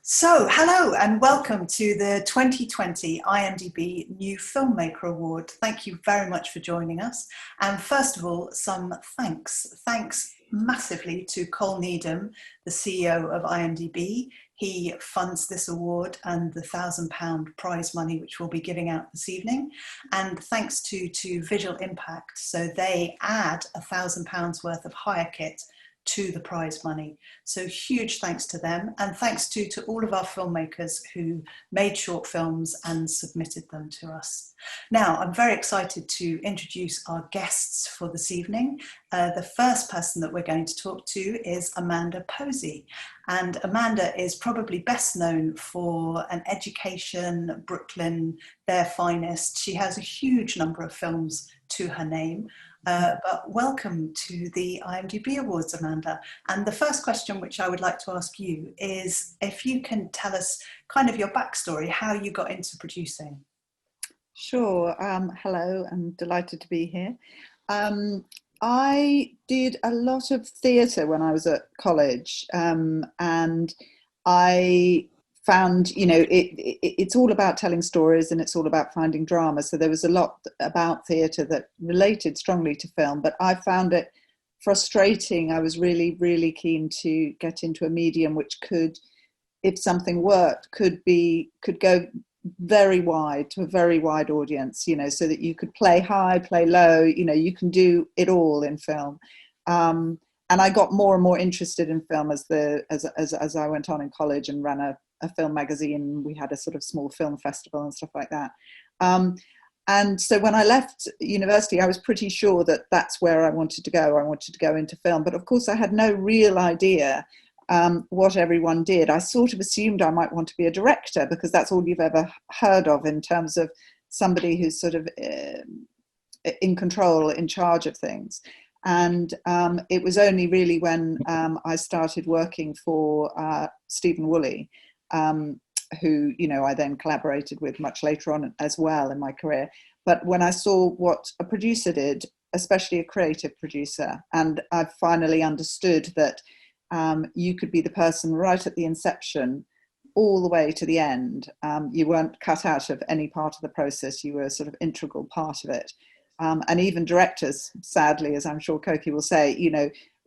So, hello and welcome to the 2020 IMDb New Filmmaker Award. Thank you very much for joining us. And first of all, some thanks. Thanks massively to Col Needham, the CEO of IMDb. He funds this award and the £1,000 prize money, which we'll be giving out this evening. And thanks to Visual Impact. So they add £1,000 worth of hire kit to the prize money. So huge thanks to them, and thanks to all of our filmmakers who made short films and submitted them to us. Now, I'm very excited to introduce our guests for this evening. The first person that we're going to talk to is Amanda Posey. And Amanda is probably best known for An Education, Brooklyn, Their Finest. She has a huge number of films to her name. But welcome to the IMDb Awards, Amanda. And the first question which I would like to ask you is if you can tell us kind of your backstory, how you got into producing. Sure. Hello, I'm delighted to be here. I did a lot of theatre when I was at college, and I found, it's all about telling stories and it's all about finding drama. So there was a lot about theatre that related strongly to film, but I found it frustrating. I was really, really keen to get into a medium which could, if something worked, could go very wide to a very wide audience, so that you could play high, play low, you can do it all in film. And I got more and more interested in film as I went on in college and ran a film magazine. We had a sort of small film festival and stuff like that. And so when I left university, I was pretty sure that that's where I wanted to go. I wanted to go into film. But of course, I had no real idea what everyone did. I sort of assumed I might want to be a director because that's all you've ever heard of in terms of somebody who's sort of in control, in charge of things. And it was only really when I started working for Stephen Woolley, who, I then collaborated with much later on as well in my career. But when I saw what a producer did, especially a creative producer, and I finally understood that you could be the person right at the inception all the way to the end. You weren't cut out of any part of the process. You were a sort of integral part of it. And even directors, sadly, as I'm sure Coky will say,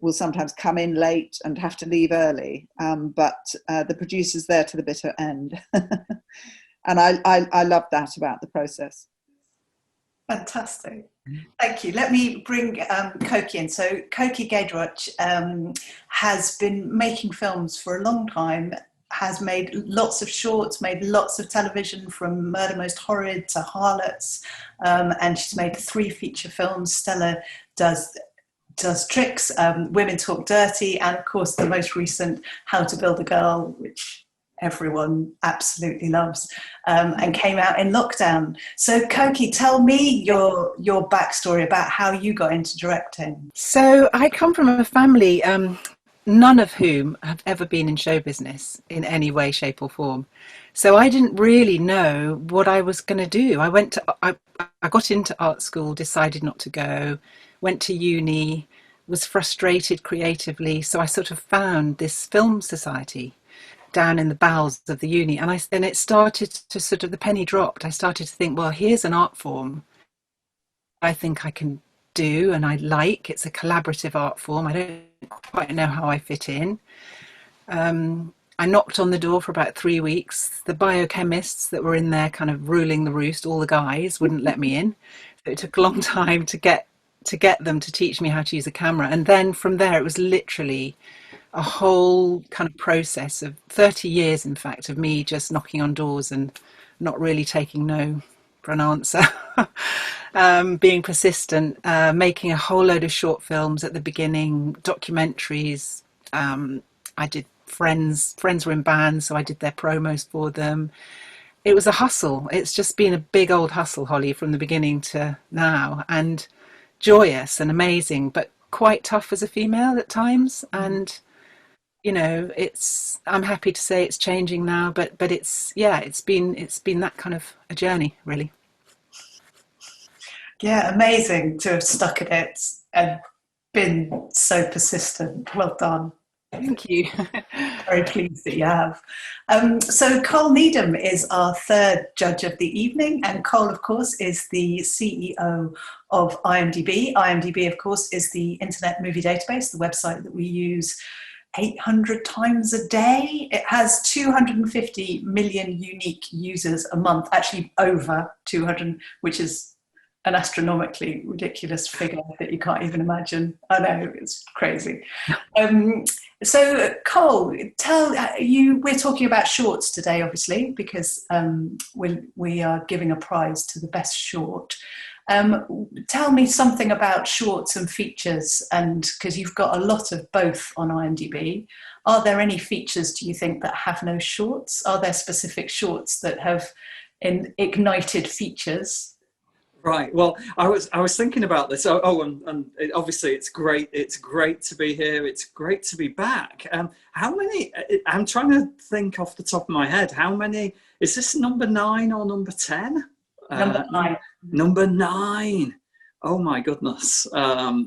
will sometimes come in late and have to leave early. But the producer's there to the bitter end. And I love that about the process. Fantastic. Thank you. Let me bring Coky in. So Coky Giedroyc has been making films for a long time, has made lots of shorts, made lots of television, from Murder Most Horrid to Harlots, and she's made 3 feature films. Stella does Tricks, Women Talk Dirty, and of course the most recent, How to Build a Girl, which everyone absolutely loves, and came out in lockdown. So Coky, tell me your backstory about how you got into directing. So I come from a family, none of whom have ever been in show business in any way, shape or form. So I didn't really know what I was going to do. I got into art school, decided not to go, went to uni, was frustrated creatively. So I sort of found this film society down in the bowels of the uni. And it started to sort of, the penny dropped. I started to think, well, here's an art form I think I can do and I like. It's a collaborative art form. I don't quite know how I fit in. I knocked on the door for about 3 weeks. The biochemists that were in there kind of ruling the roost, all the guys, wouldn't let me in. So it took a long time to get them to teach me how to use a camera. And then from there, it was literally a whole kind of process of 30 years, in fact, of me just knocking on doors and not really taking no for an answer. Being persistent, making a whole load of short films at the beginning, documentaries. I did friends were in bands, so I did their promos for them. It was a hustle. It's just been a big old hustle, Holly, from the beginning to now, and joyous and amazing, but quite tough as a female at times. And I'm happy to say it's changing now, but it's been that kind of a journey, really. Yeah, amazing to have stuck at it and been so persistent. Well done. Thank you. Very pleased that you have. So Col Needham is our third judge of the evening, and Col, of course, is the CEO of IMDb. IMDb, of course, is the Internet Movie Database, the website that we use 800 times a day. It has 250 million unique users a month, actually over 200, which is an astronomically ridiculous figure that you can't even imagine. I know, it's crazy. So Col, we're talking about shorts today, obviously, because we are giving a prize to the best short. Tell me something about shorts and features, and because you've got a lot of both on IMDb. Are there any features, do you think, that have no shorts? Are there specific shorts that have ignited features? Right. Well, I was thinking about this. And obviously it's great. It's great to be here. It's great to be back. How many? I'm trying to think off the top of my head. How many? Is this number 9 or number 10? Number 9. Number 9. Oh my goodness.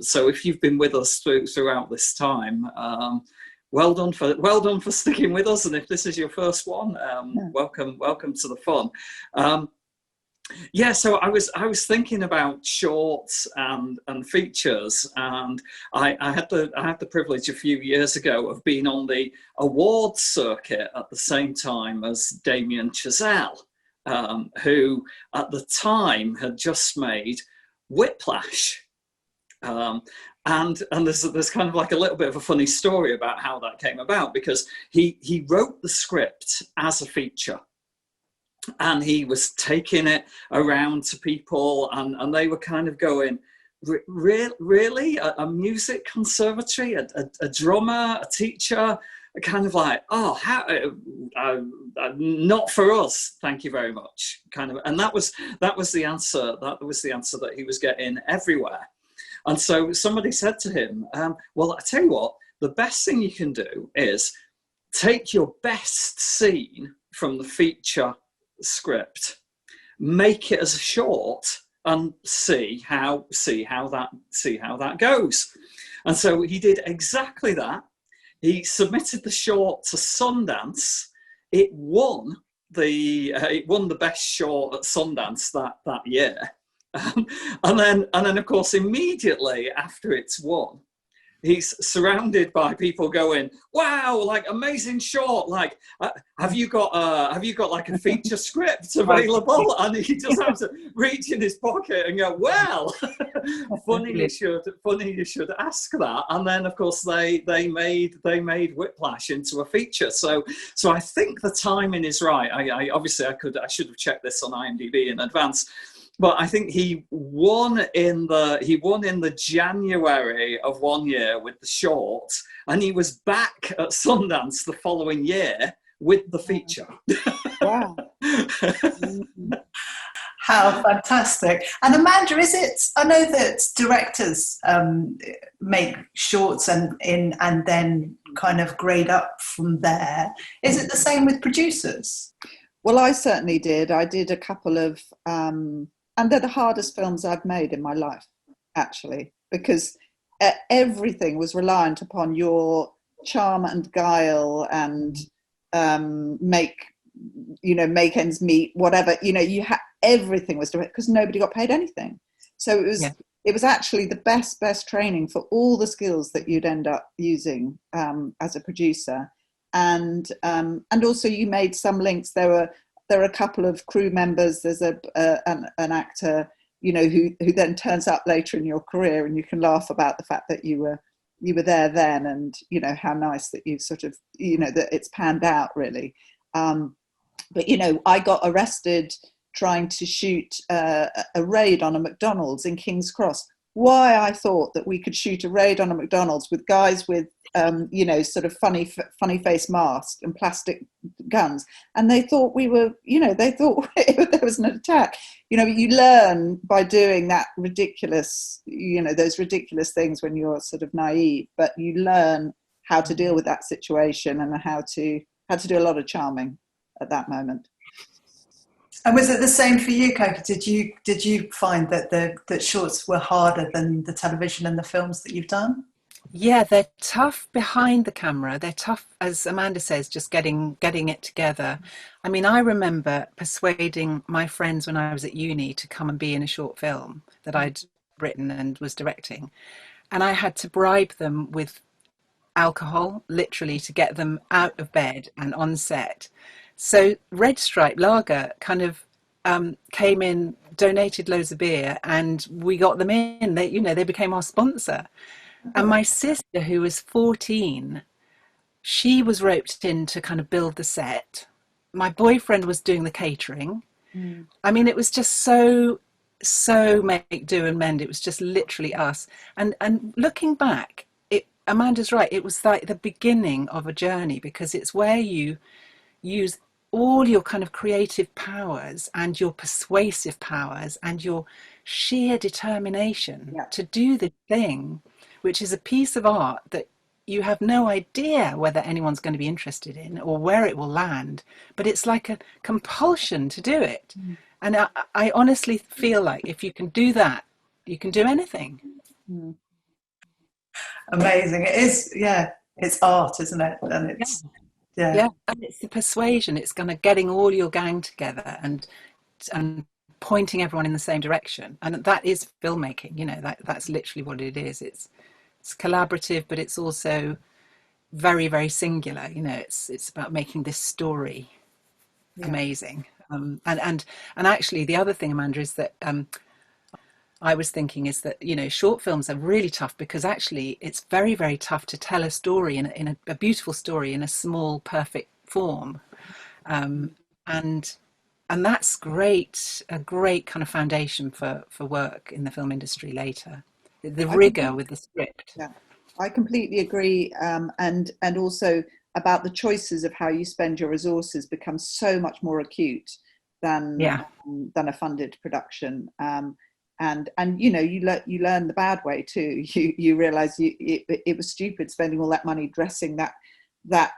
So if you've been with us throughout this time, well done for sticking with us. And if this is your first one, welcome to the fun. Yeah, so I was thinking about shorts and features, and I had the privilege a few years ago of being on the awards circuit at the same time as Damien Chazelle, who at the time had just made Whiplash. And there's kind of like a little bit of a funny story about how that came about, because he wrote the script as a feature. And he was taking it around to people, and they were kind of going, really? A music conservatory, a drummer, a teacher, kind of like, oh, how, not for us, thank you very much, kind of. And that was the answer. That was the answer that he was getting everywhere. And so somebody said to him, well, I tell you what, the best thing you can do is take your best scene from the feature script, make it as a short, and see how that goes. And so he did exactly that. He submitted the short to Sundance. It won the best short at Sundance that year. And then of course immediately after it's won, he's surrounded by people going, wow, like amazing short, like have you got like a feature script available? And he just has to reach in his pocket and go, well, funny you should ask that. And then of course they made Whiplash into a feature. So I think the timing is right. I should have checked this on IMDb in advance. But I think he won in the January of one year with the short, and he was back at Sundance the following year with the feature. Wow. How fantastic. And Amanda, I know that directors make shorts and then kind of grade up from there. Is it the same with producers? Well, I certainly did. I did a couple of, and they're the hardest films I've made in my life, actually, because everything was reliant upon your charm and guile and make ends meet, whatever, everything was direct, because nobody got paid anything. So it was actually the best training for all the skills that you'd end up using as a producer. And also you made some links. There are a couple of crew members. There's an actor, who then turns up later in your career, and you can laugh about the fact that you were there then, and how nice that you sort of that it's panned out really. But I got arrested trying to shoot a raid on a McDonald's in King's Cross. Why I thought that we could shoot a raid on a McDonald's with guys with sort of funny face masks and plastic guns, and they thought we were, they thought there was an attack. You learn by doing that ridiculous, those ridiculous things when you're sort of naive, but you learn how to deal with that situation and how to do a lot of charming at that moment. And was it the same for you, Coky? Did you find that that shorts were harder than the television and the films that you've done? Yeah, they're tough behind the camera. They're tough, as Amanda says, just getting it together. I mean, I remember persuading my friends when I was at uni to come and be in a short film that I'd written and was directing. And I had to bribe them with alcohol, literally, to get them out of bed and on set. So Red Stripe Lager kind of came in, donated loads of beer, and we got them in. They became our sponsor. And my sister, who was 14, she was roped in to kind of build the set. My boyfriend was doing the catering. I mean, it was just so make do and mend. It was just literally us. And looking back, Amanda's right. It was like the beginning of a journey, because it's where you use all your kind of creative powers and your persuasive powers and your sheer determination to do the thing, which is a piece of art that you have no idea whether anyone's going to be interested in or where it will land, but it's like a compulsion to do it. And I honestly feel like if you can do that, you can do anything. Amazing. It is, yeah, it's art, isn't it? And it's, yeah, and it's the persuasion. It's kind of getting all your gang together and pointing everyone in the same direction, and that is filmmaking. That's literally what it is. It's collaborative, but it's also very, very singular. It's about making this story amazing. And actually, the other thing, Amanda, is that I was thinking is that short films are really tough, because actually it's very, very tough to tell a story in a beautiful story in a small, perfect form, and that's a great kind of foundation for work in the film industry later. The rigor with the script. Yeah, I completely agree, and also about the choices of how you spend your resources becomes so much more acute than a funded production. And you learn the bad way too. You realize it was stupid spending all that money dressing that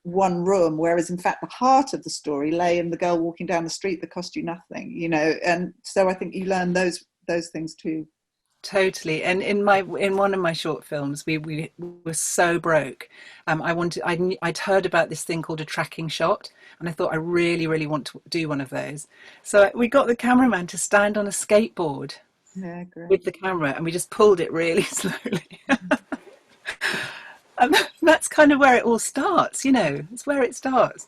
one room, whereas in fact the heart of the story lay in the girl walking down the street that cost you nothing. And so I think you learn those things too. Totally. And in one of my short films, we were so broke. I'd heard about this thing called a tracking shot, and I thought I really, really want to do one of those. So we got the cameraman to stand on a skateboard with the camera, and we just pulled it really slowly. And that's kind of where it all starts. It's where it starts.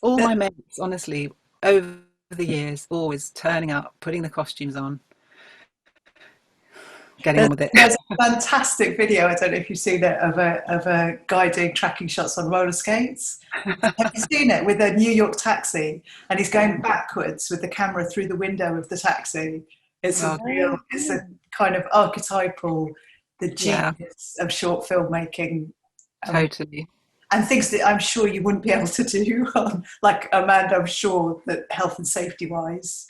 All my mates, honestly, over the years, always turning up, putting the costumes on, getting on with it. There's a fantastic video, I don't know if you've seen it, of a guy doing tracking shots on roller skates. Have you seen it, with a New York taxi, and he's going backwards with the camera through the window of the taxi? It's a kind of archetypal, the genius of short filmmaking. Totally. And things that I'm sure you wouldn't be able to do, like Amanda, I'm sure that health and safety wise,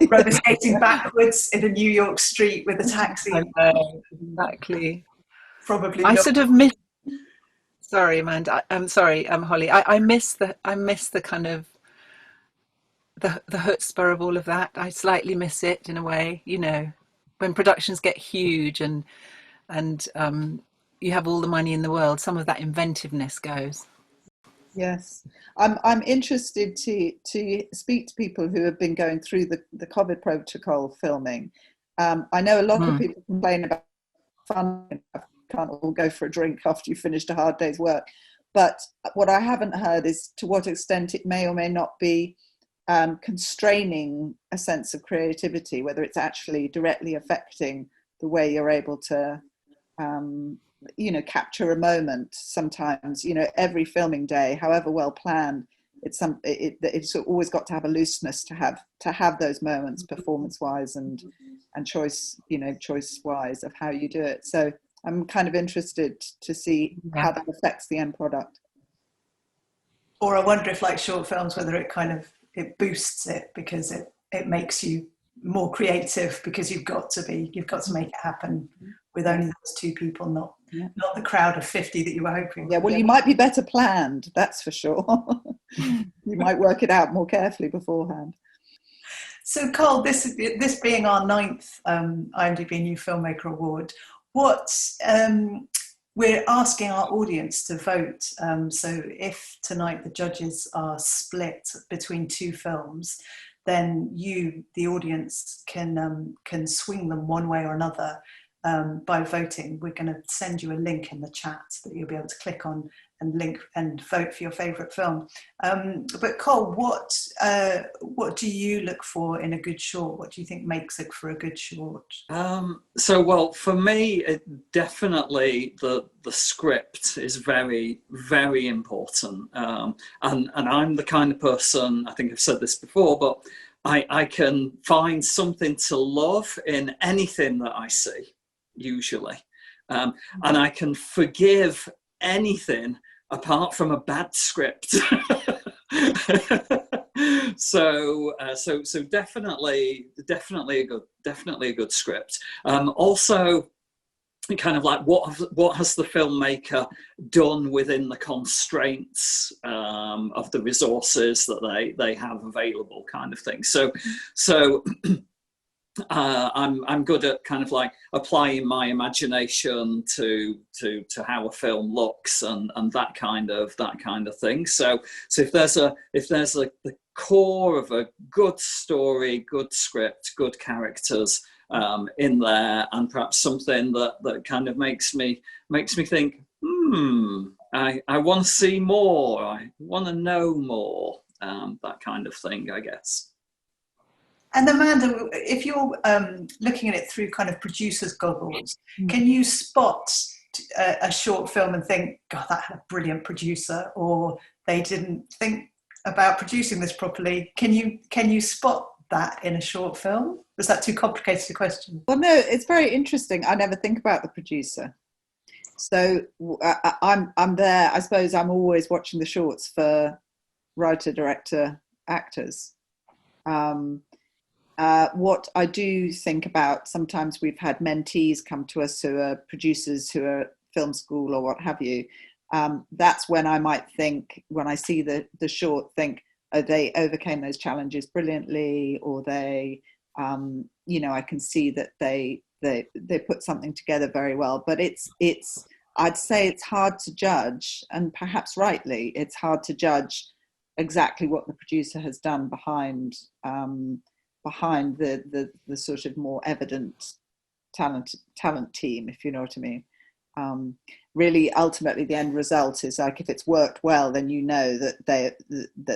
roller skating backwards in a New York street with a taxi. Exactly. Probably. I sort of miss. Sorry, Amanda. I'm sorry, Holly. I miss the kind of the chutzpah of all of that. I slightly miss it in a way. When productions get huge and you have all the money in the world, some of that inventiveness goes. Yes, I'm interested to speak to people who have been going through the COVID protocol filming. I know a lot of people complain about fun, can't all go for a drink after you finished a hard day's work. But what I haven't heard is to what extent it may or may not be constraining a sense of creativity, whether it's actually directly affecting the way you're able to capture a moment. Sometimes every filming day, however well planned, it's always got to have a looseness to have those moments, performance wise and choice wise of how you do it. So I'm kind of interested to see how that affects the end product. Or I wonder if, like short films, whether it boosts it because it makes you more creative, because you've got to make it happen with only those two people, not the crowd of 50 that you were hoping. Yeah, well, you might be better planned, that's for sure. You might work it out more carefully beforehand. So, Col, this being our 9th IMDb New Filmmaker Award, what we're asking our audience to vote. So if tonight the judges are split between two films, then you, the audience, can swing them one way or another by voting. We're going to send you a link in the chat that you'll be able to click on and link and vote for your favourite film. But Col, what do you look for in a good short? What do you think makes it for a good short? Well, for me, definitely the script is very, very important. And I'm the kind of person, I think I've said this before, but I can find something to love in anything that I see, usually. And I can forgive anything apart from a bad script. So definitely a good script. Also, kind of like what has the filmmaker done within the constraints of the resources that they have available, kind of thing. So I'm good at kind of like applying my imagination to how a film looks and that kind of thing. So if there's the core of a good story, good script, good characters in there, and perhaps something that kind of makes me think, I want to see more, I want to know more, that kind of thing, I guess. And Amanda, if you're looking at it through kind of producer's goggles, can you spot a short film and think, God, that had a brilliant producer, or they didn't think about producing this properly? Can you spot that in a short film? Was that too complicated a question? Well, no, it's very interesting. I never think about the producer. So I'm there. I suppose I'm always watching the shorts for writer, director, actors. What I do think about, sometimes we've had mentees come to us who are producers who are at film school or what have you. That's when I might think, when I see the short, think, oh, they overcame those challenges brilliantly, or they, I can see that they put something together very well. But I'd say it's hard to judge, and perhaps rightly, it's hard to judge exactly what the producer has done behind the sort of more evident talent team, if you know what I mean. Really, ultimately, the end result is like, if it's worked well, then you know that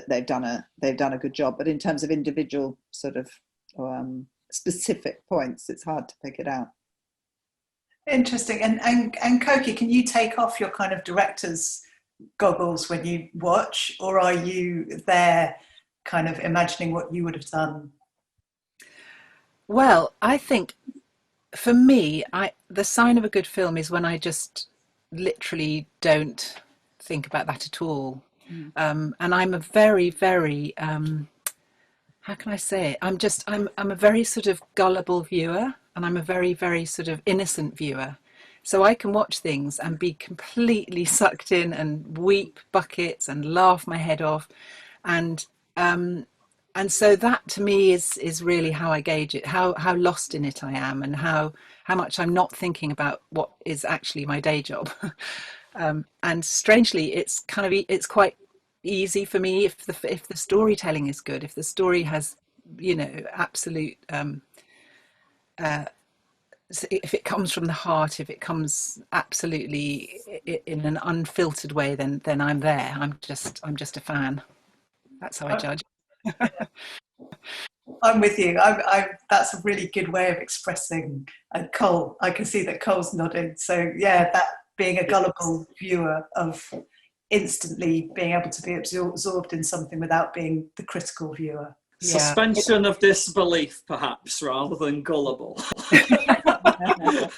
they've done a good job. But in terms of individual sort of specific points, it's hard to pick it out. Interesting. And Coky, can you take off your kind of director's goggles when you watch, or are you there kind of imagining what you would have done? Well, I think for me, the sign of a good film is when I just literally don't think about that at all. And I'm a very, very, how can I say it? I'm a very sort of gullible viewer, and I'm a very, very sort of innocent viewer. So I can watch things and be completely sucked in and weep buckets and laugh my head off. And so that to me is really how I gauge it, how lost in it I am, and how much I'm not thinking about what is actually my day job. And strangely, it's quite easy for me if the storytelling is good, if the story has, absolute, if it comes from the heart, if it comes absolutely in an unfiltered way, then I'm there. I'm just a fan. That's how I judge. I'm with you. That's a really good way of expressing. And Col, I can see that Col's nodding. So yeah, that being a gullible viewer, of instantly being able to be absorbed in something without being the critical viewer. Suspension of disbelief, perhaps, rather than gullible. I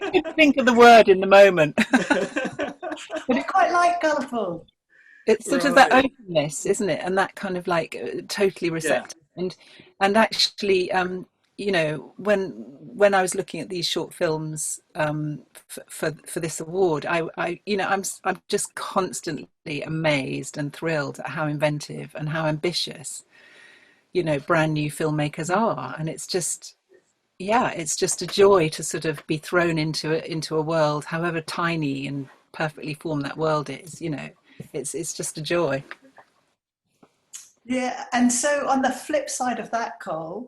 couldn't think of the word in the moment. But I quite like gullible. It's sort of that openness, isn't it? And that kind of like totally receptive. Yeah. And actually, when I was looking at these short films for this award, I'm just constantly amazed and thrilled at how inventive and how ambitious, brand new filmmakers are. And it's just, yeah, it's just a joy to sort of be thrown into a world, however tiny and perfectly formed that world is. You know, it's just a joy. Yeah, and so on the flip side of that, Cole,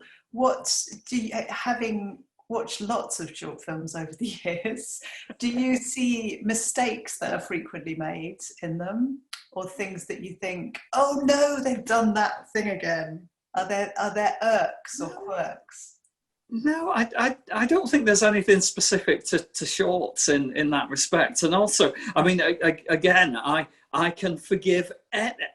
having watched lots of short films over the years, do you see mistakes that are frequently made in them, or things that you think, oh no, they've done that thing again? Are there irks or quirks? No, I don't think there's anything specific to shorts in that respect. And also, I mean, again, I can forgive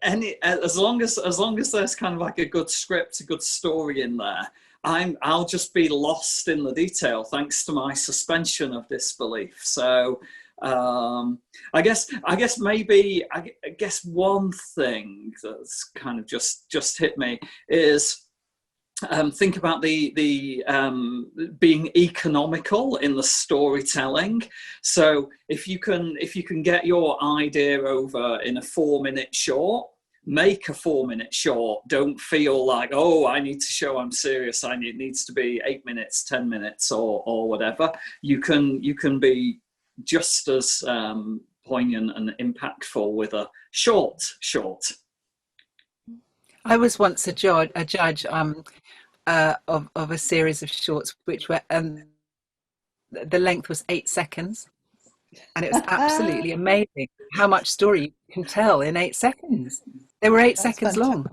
any, as long as there's kind of like a good script, a good story in there. I'll just be lost in the detail thanks to my suspension of disbelief. So I guess maybe I guess one thing that's kind of just hit me is think about the being economical in the storytelling. So if you can get your idea over in a 4-minute short, make a 4-minute short. Don't feel like, oh, I need to show I'm serious. It needs to be 8 minutes, 10 minutes, or whatever. You can be just as poignant and impactful with a short. I was once a judge of a series of shorts, which were the length was 8 seconds, and it was absolutely amazing how much story you can tell in 8 seconds. They were 8 seconds long.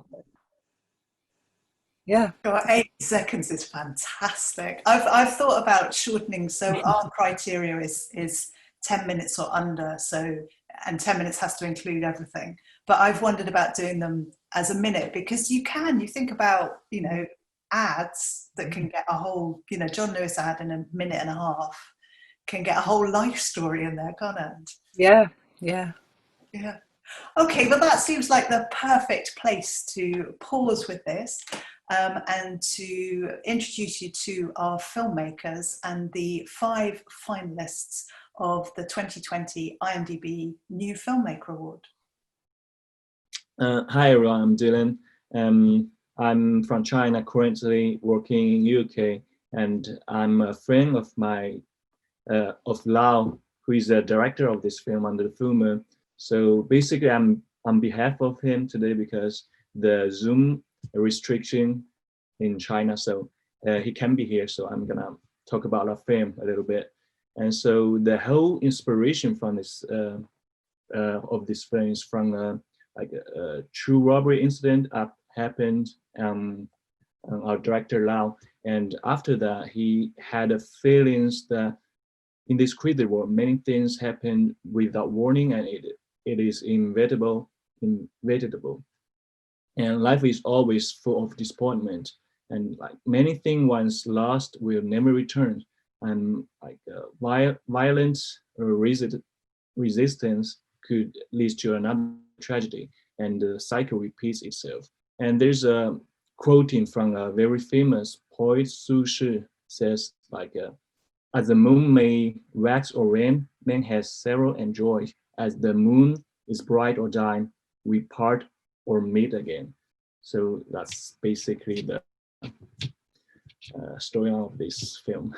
Yeah. God, 8 seconds is fantastic. I've thought about shortening. So our criteria is 10 minutes or under. So, and 10 minutes has to include everything. But I've wondered about doing them as a minute, because you think about, ads that can get a whole, John Lewis ad in a minute and a half can get a whole life story in there, can't it? Yeah. Okay, well, that seems like the perfect place to pause with this, and to introduce you to our filmmakers and the 5 finalists of the 2020 IMDb New Filmmaker Award. Hi everyone, I'm Dylan. I'm from China, currently working in UK, and I'm a friend of of Lau, who is the director of this film, Under the Full Moon. So basically, I'm on behalf of him today because the Zoom restriction in China, so he can be here. So I'm gonna talk about our film a little bit. And so the whole inspiration from this of this film is from like a true robbery incident happened. Our director Lau, and after that he had a feelings that in this crazy world many things happen without warning, and it is inevitable, and life is always full of disappointment, and like many things once lost will never return, and like violent resistance could lead to another tragedy, and the cycle repeats itself. And there's a quoting from a very famous poet, Su Shi, says like, as the moon may wax or wane, man has sorrow and joy. As the moon is bright or dim, we part or meet again. So that's basically the story of this film.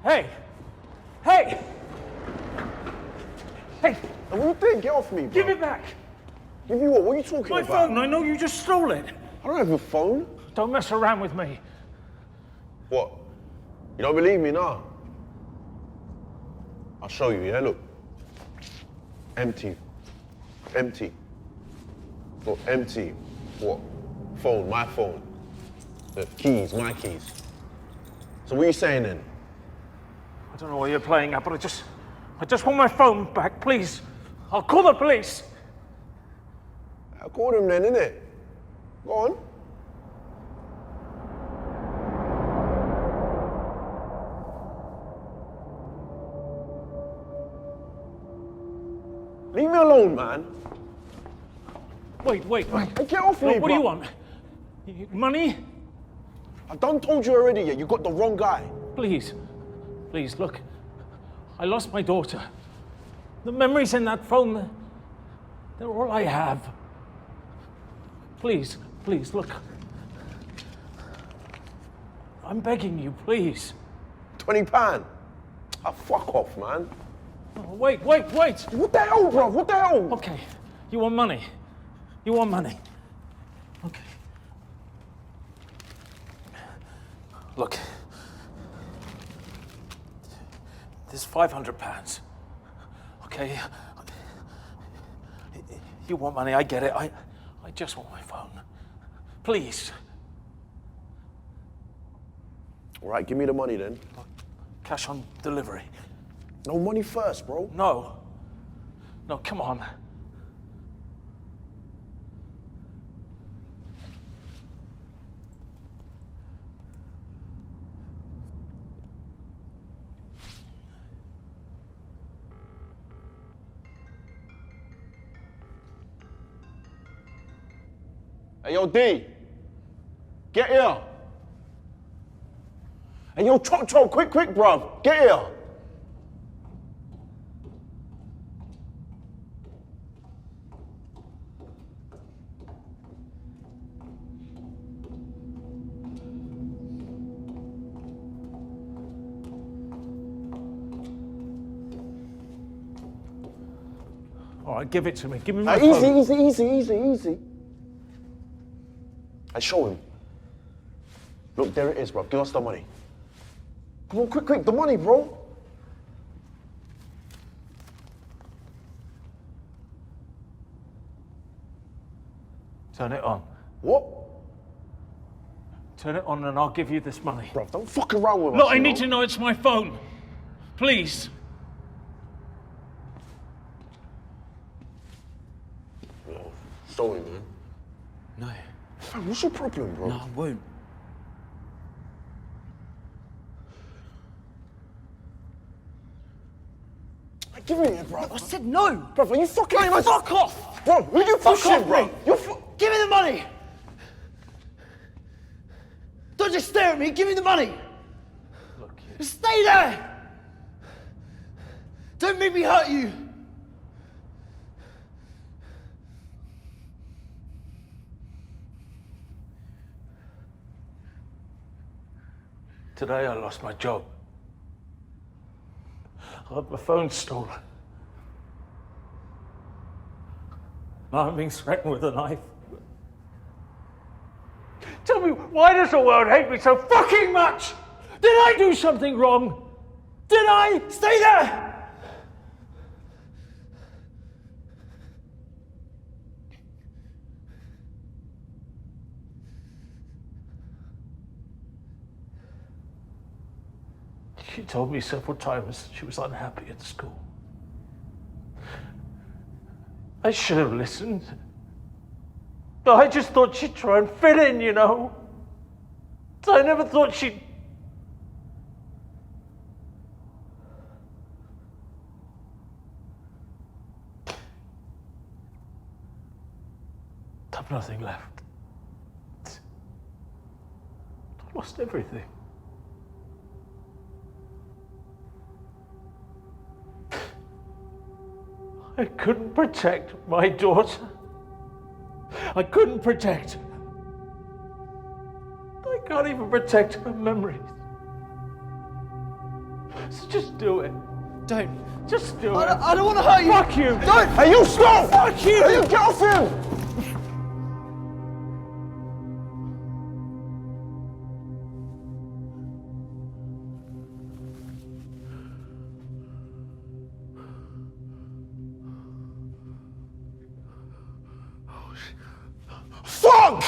Hey! Hey! Hey! And what you doing? Get off me, bro. Give it back! Give you what? What are you talking My about? phone! I know you just stole it! I don't have your phone. Don't mess around with me. What? You don't believe me now? I'll show you, yeah? Look. Empty. Empty. Look, empty. What? Phone, my phone. The keys, my keys. So what are you saying then? I don't know what you're playing at, but I just want my phone back, please. I'll call the police. I'll call them then, innit? Go on. Leave me alone, man. Wait. Hey, get off me, What do bro. you want? Money? I done told you already, yeah, you got the wrong guy. Please, look. I lost my daughter. The memories in that phone, they're all I have. Please, look. I'm begging you, please. £20? Ah, fuck off, man. Oh, wait. What the hell, bro? What the hell? Okay, you want money? Okay. Look. There's £500. Okay? You want money, I get it. I just want my phone. Please. All right, give me the money then. Cash on delivery. No, money first, bro. No, come on. Hey, yo, D. Get here. Hey, yo, Chop, quick, bruv. Get here. All right, give it to me. Give me my phone. Easy. Hey, show him. Look, there it is, bro. Give us the money. Come on, quick, the money, bro. Turn it on. What? Turn it on and I'll give you this money. Bro, don't fuck around with us. Look, I need to know it's my phone. Please. Yo, show him, man. No. Fam, what's your problem, bro? No, I won't. Hey, give me it, bro. I said no! Bro, are you fucking... Hey, fuck off! Bro, who you Fuck pushing, off, bro? mate. You're Give me the money! Don't just stare at me, give me the money! Look, Stay there! Don't make me hurt you! today I lost my job. I had my phone stolen. Now I'm being threatened with a knife. Tell me, why does the world hate me so fucking much? Did I do something wrong? Did I? Stay there! She told me several times she was unhappy at school. I should have listened. But I just thought she'd try and fit in, you know. I never thought she'd... I've nothing left. I lost everything. I couldn't protect my daughter. I couldn't protect her. I can't even protect her memories. So just do it. Don't. Just do it. I don't want to hurt you. Fuck you. Don't. Hey, you stop! Fuck you. Hey, you get off him! Fuck!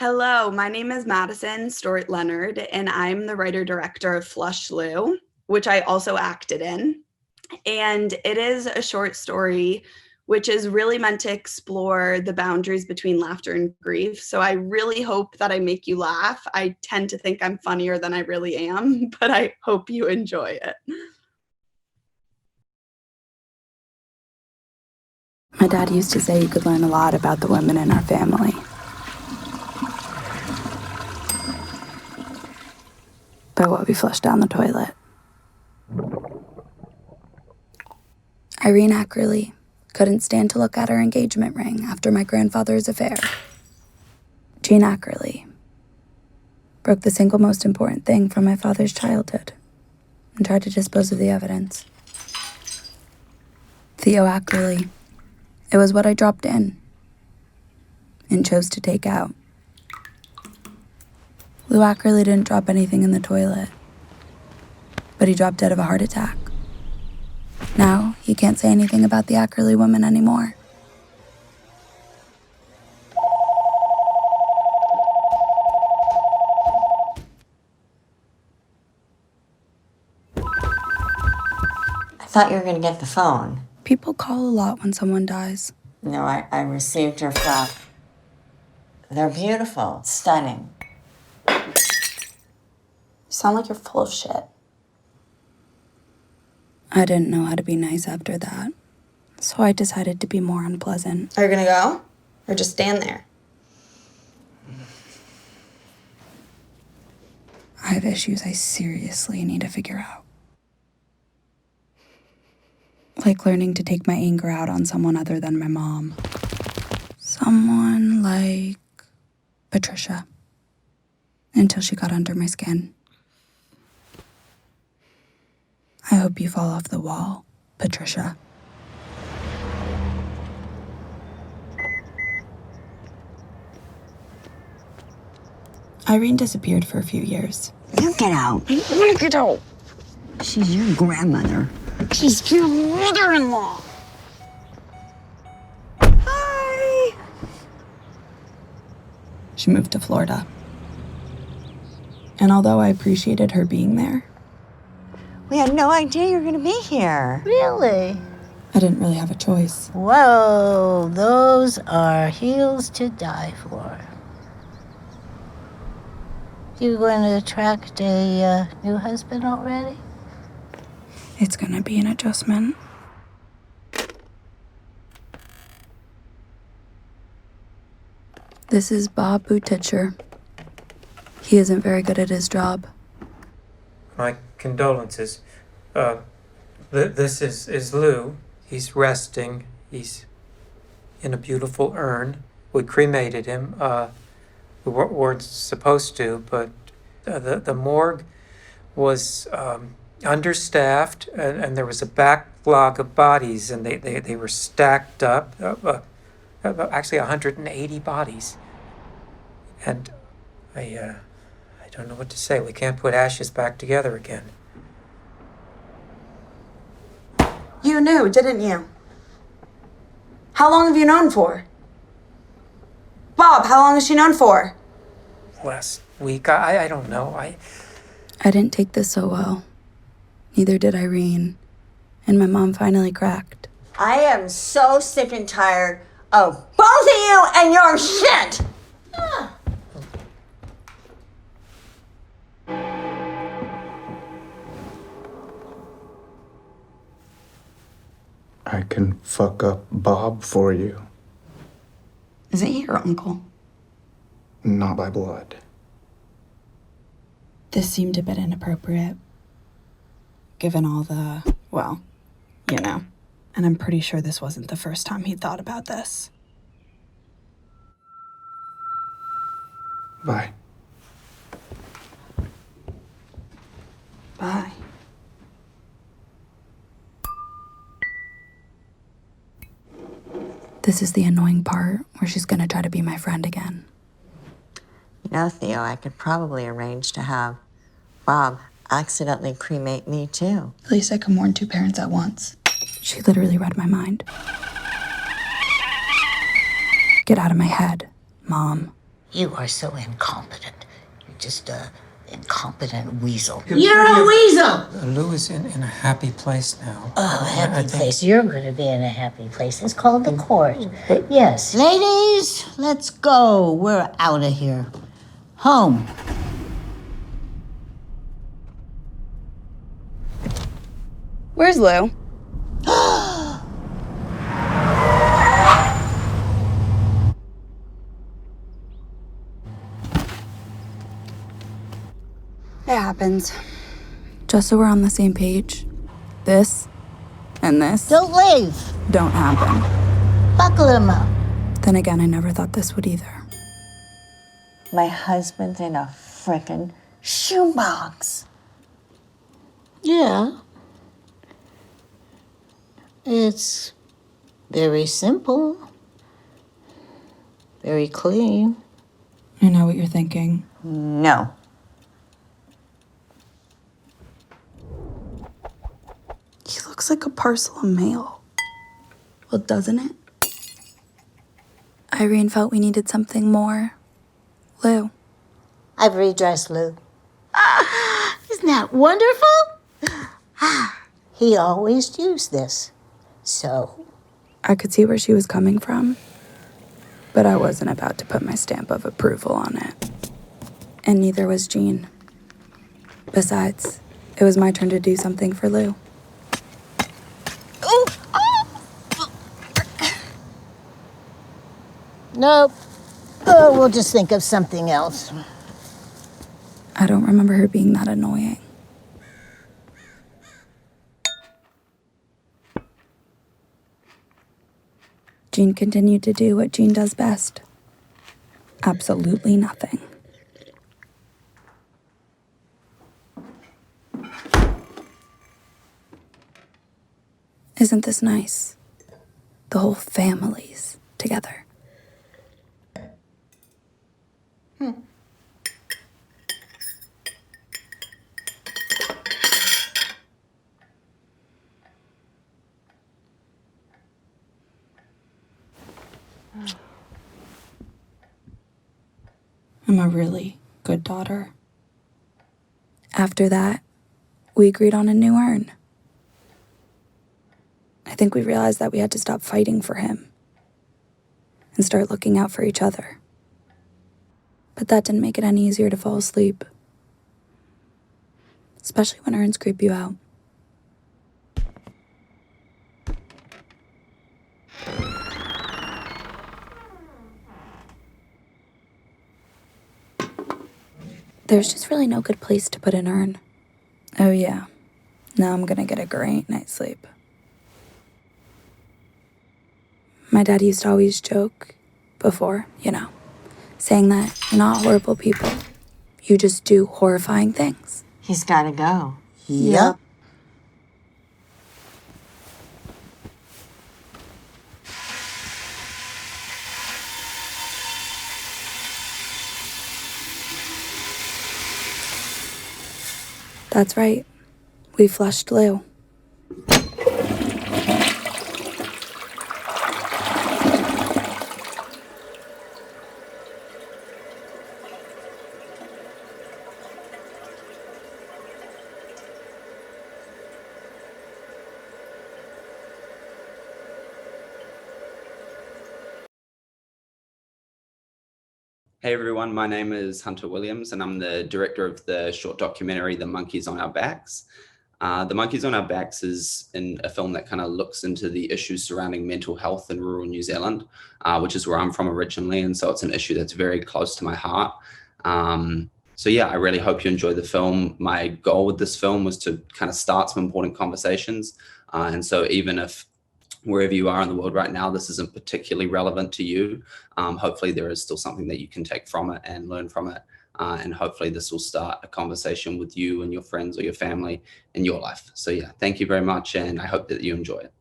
Hello, my name is Madison Stewart Leonard, and I'm the writer-director of Flush Lou, which I also acted in. And it is a short story which is really meant to explore the boundaries between laughter and grief. So I really hope that I make you laugh. I tend to think I'm funnier than I really am, but I hope you enjoy it. My dad used to say you could learn a lot about the women in our family. By what we flushed down the toilet. Irene Ackerley couldn't stand to look at her engagement ring after my grandfather's affair. Jean Ackerley broke the single most important thing from my father's childhood and tried to dispose of the evidence. Theo Ackerley, it was what I dropped in and chose to take out. Lou Ackerley didn't drop anything in the toilet, but he dropped dead of a heart attack. Now, he can't say anything about the Ackerley woman anymore. I thought you were going to get the phone. People call a lot when someone dies. No, I received your flap. They're beautiful, stunning. You sound like you're full of shit. I didn't know how to be nice after that, so I decided to be more unpleasant. Are you gonna go? Or just stand there? I have issues I seriously need to figure out. Like learning to take my anger out on someone other than my mom. Someone like Patricia. Until she got under my skin. I hope you fall off the wall, Patricia. Irene disappeared for a few years. You get out. You get out. She's your grandmother. She's your mother-in-law. Hi! She moved to Florida. And although I appreciated her being there, We had no idea you were going to be here. Really? I didn't really have a choice. Whoa, those are heels to die for. You going to attract a new husband already? It's gonna be an adjustment. This is Bob Butticher. He isn't very good at his job. My condolences. This is Lou. He's resting. He's in a beautiful urn. We cremated him. We weren't supposed to, but the morgue was understaffed, and there was a backlog of bodies, and they were stacked up. Actually, 180 bodies. And I don't know what to say. We can't put ashes back together again. You knew, didn't you? How long have you known for? Bob, how long has she known for? Last week, I don't know. I didn't take this so well. Neither did Irene. And my mom finally cracked. I am so sick and tired of both of you and your shit! I can fuck up Bob for you. Is it your uncle? Not by blood. This seemed a bit inappropriate. Given all the, well, you know. And I'm pretty sure this wasn't the first time he'd thought about this. Bye. Bye. This is the annoying part where she's gonna try to be my friend again. You know, Theo, I could probably arrange to have Bob accidentally cremate me too. At least I can warn two parents at once. She literally read my mind. Get out of my head, Mom. You are so incompetent. You're just a incompetent weasel. You're a weasel! Lou is in a happy place now. Oh, happy place. You're going to be in a happy place. It's called the court. Yes. Ladies, let's go. We're out of here. Home. Where's Lou? It happens. Just so we're on the same page, this and this Don't leave. don't happen. Buckle him up. Then again, I never thought this would either. My husband's in a frickin' shoebox. Yeah. It's very simple. Very clean. I know what you're thinking. No. He looks like a parcel of mail. Well, doesn't it? Irene felt we needed something more. Lou. I've redressed Lou. Isn't that wonderful? He always used this. So, I could see where she was coming from, but I wasn't about to put my stamp of approval on it. And neither was Jean. Besides, it was my turn to do something for Lou. nope. Oh, we'll just think of something else. I don't remember her being that annoying. Jean continued to do what Jean does best. Absolutely nothing. Isn't this nice? The whole family's together. I'm a really good daughter. After that, we agreed on a new urn. I think we realized that we had to stop fighting for him and start looking out for each other. But that didn't make it any easier to fall asleep, especially when urns creep you out. There's just really no good place to put an urn. Oh yeah, now I'm gonna get a great night's sleep. My dad used to always joke before, saying that you're not horrible people. You just do horrifying things. He's gotta go. Yep. That's right. We flushed Lou. Hey everyone, my name is Hunter Williams and I'm the director of the short documentary, The Monkeys on Our Backs. The Monkeys on Our Backs is a film that kind of looks into the issues surrounding mental health in rural New Zealand, which is where I'm from originally. And so it's an issue that's very close to my heart. So yeah, I really hope you enjoy the film. My goal with this film was to kind of start some important conversations. And so even if wherever you are in the world right now, this isn't particularly relevant to you, hopefully there is still something that you can take from it and learn from it. And hopefully this will start a conversation with you and your friends or your family in your life. So yeah, thank you very much. And I hope that you enjoy it.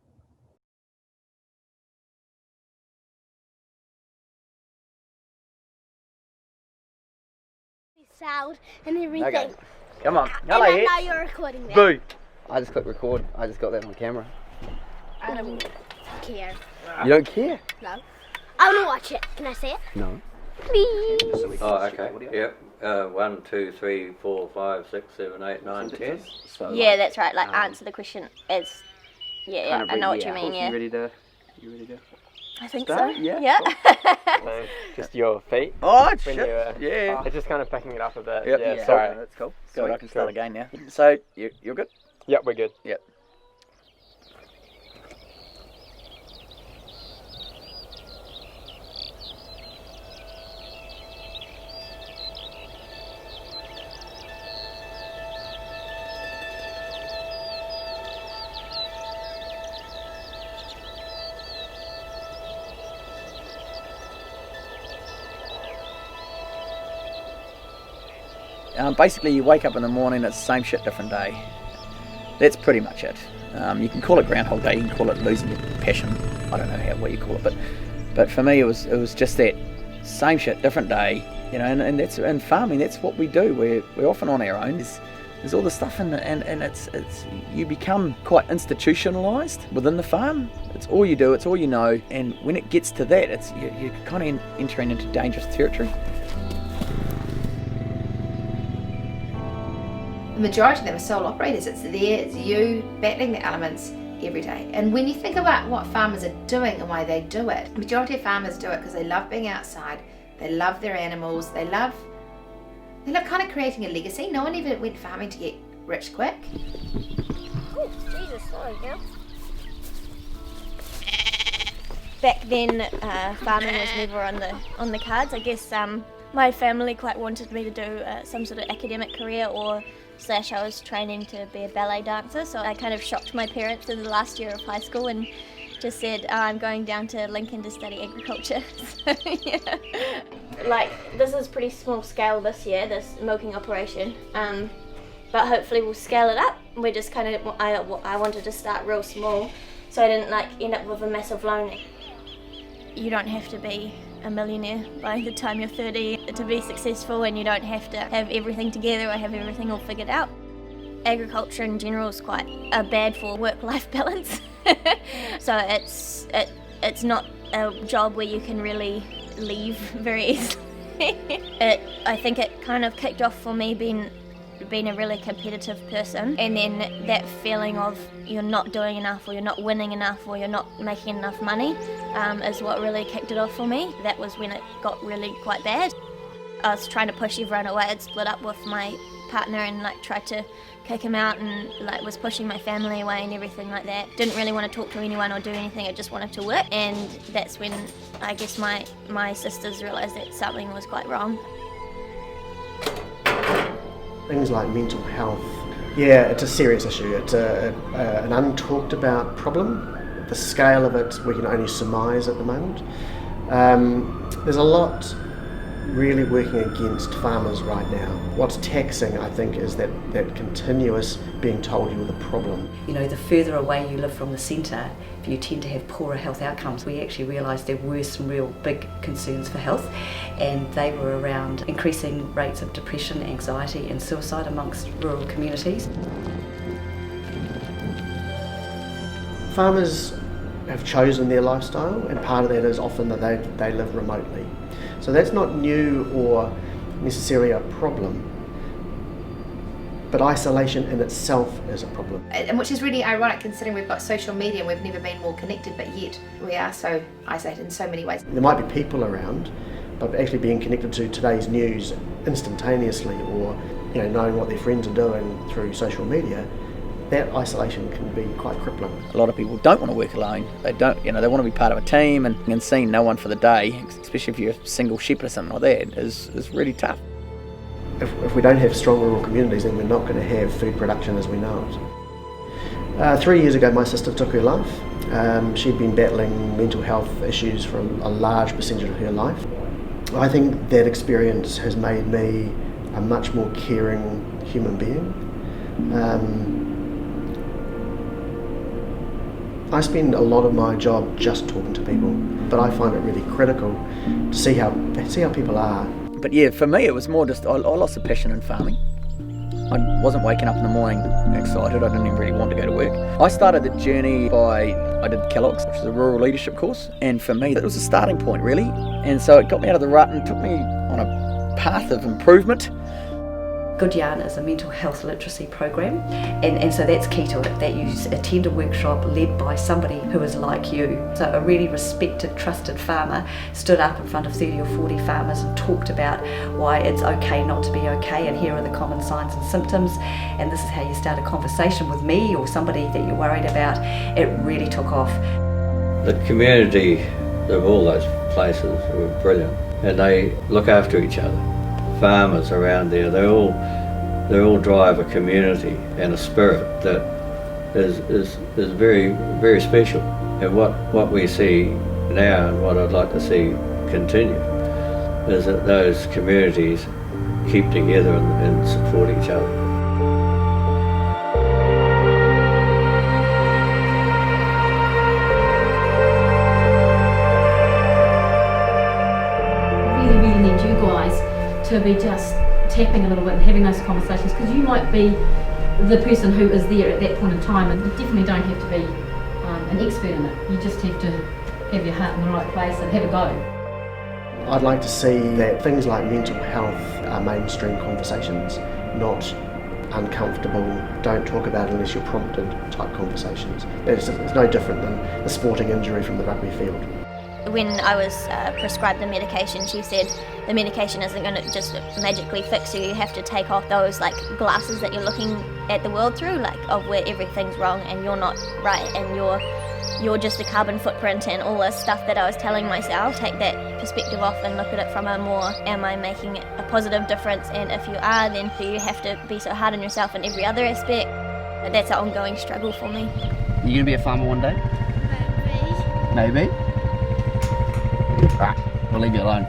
Sound and everything. Okay. Come on. And I know you're recording now. Boo. I just clicked record. I just got that on camera. I don't care. You don't care? No. I want to watch it. Can I see it? No. Please. Oh, okay. Yep. 1, 2, 3, 4, 5, 6, 7, 8, 9, 10. So yeah, that's right. Like answer the question as. Yeah, I know what you mean. Yeah. You ready to? I think Start? so. Yeah. So just your feet. Oh when shit! You, yeah. It's just kind of picking it up a bit. Yep. Yeah. Sorry. That's cool. So I can start again now. So you're good? Yep, we're good. Yep. Basically, you wake up in the morning, it's the same shit, different day. That's pretty much it. You can call it Groundhog Day, you can call it losing your passion. I don't know what you call it, but for me, it was just that same shit, different day. And that's in farming. That's what we do. We're often on our own. There's all this stuff, and it's you become quite institutionalised within the farm. It's all you do. It's all you know. And when it gets to that, it's you're kind of entering into dangerous territory. The majority of them are sole operators. It's you battling the elements every day. And when you think about what farmers are doing and why they do it, the majority of farmers do it because they love being outside, they love their animals, they love kind of creating a legacy. No one ever went farming to get rich quick. Oh, Jesus, sorry, girl. Back then, farming was never on the cards. I guess My family quite wanted me to do some sort of academic career / I was training to be a ballet dancer, so I kind of shocked my parents in the last year of high school and just said, I'm going down to Lincoln to study agriculture. So, yeah. Like, this is pretty small scale this year, this milking operation, but hopefully we'll scale it up. We just kind of, I wanted to start real small so I didn't like end up with a massive loan. You don't have to be a millionaire by the time you're 30 to be successful, and you don't have to have everything together or have everything all figured out. Agriculture in general is quite bad for work-life balance. So it's not a job where you can really leave very easily. I think it kind of kicked off for me being a really competitive person, and then that feeling of you're not doing enough or you're not winning enough or you're not making enough money is what really kicked it off for me. That was when it got really quite bad. I was trying to push everyone away. I'd split up with my partner and like tried to kick him out and like was pushing my family away and everything like that. Didn't really want to talk to anyone or do anything. I just wanted to work, and that's when I guess my sisters realised that something was quite wrong. Things like mental health, yeah, it's a serious issue. It's an untalked about problem. The scale of it we can only surmise at the moment. There's a lot really working against farmers right now. What's taxing, I think, is that continuous being told you're the problem. You know, the further away you live from the centre, you tend to have poorer health outcomes. We actually realised there were some real big concerns for health, and they were around increasing rates of depression, anxiety and suicide amongst rural communities. Farmers have chosen their lifestyle, and part of that is often that they live remotely. So that's not new or necessarily a problem, but isolation in itself is a problem. And which is really ironic considering we've got social media and we've never been more connected, but yet we are so isolated in so many ways. There might be people around, but actually being connected to today's news instantaneously, or knowing what their friends are doing through social media, that isolation can be quite crippling. A lot of people don't want to work alone. They don't, they want to be part of a team, and seeing no one for the day, especially if you're a single shepherd or something like that, is really tough. If we don't have strong rural communities, then we're not going to have food production as we know it. 3 years ago, my sister took her life. She'd been battling mental health issues for a large percentage of her life. I think that experience has made me a much more caring human being. I spend a lot of my job just talking to people, but I find it really critical to see how people are. But yeah, for me it was more just I lost the passion in farming. I wasn't waking up in the morning excited. I didn't even really want to go to work. I started the journey I did Kellogg's, which is a rural leadership course, and for me it was a starting point really. And so it got me out of the rut and took me on a path of improvement. Good Yarn is a mental health literacy program, and so that's key to it, that you attend a workshop led by somebody who is like you. So a really respected, trusted farmer stood up in front of 30 or 40 farmers and talked about why it's okay not to be okay, and here are the common signs and symptoms, and this is how you start a conversation with me or somebody that you're worried about. It really took off. The community of all those places were brilliant, and they look after each other. Farmers around there, they all drive a community and a spirit that is very, very special. And what we see now, and what I'd like to see continue, is that those communities keep together and support each other. Really need you guys to be just tapping a little bit and having those conversations, because you might be the person who is there at that point in time, and you definitely don't have to be an expert in it. You just have to have your heart in the right place and have a go. I'd like to see that things like mental health are mainstream conversations, not uncomfortable, don't talk about it unless you're prompted type conversations. It's no different than a sporting injury from the rugby field. When I was prescribed the medication, she said the medication isn't going to just magically fix you. You have to take off those like glasses that you're looking at the world through, like of where everything's wrong and you're not right and you're just a carbon footprint and all this stuff that I was telling myself. Take that perspective off and look at it from a more, am I making a positive difference? And if you are, then do you have to be so hard on yourself in every other aspect? That's an ongoing struggle for me. Are you going to be a farmer one day? Maybe. Right, we'll leave you alone.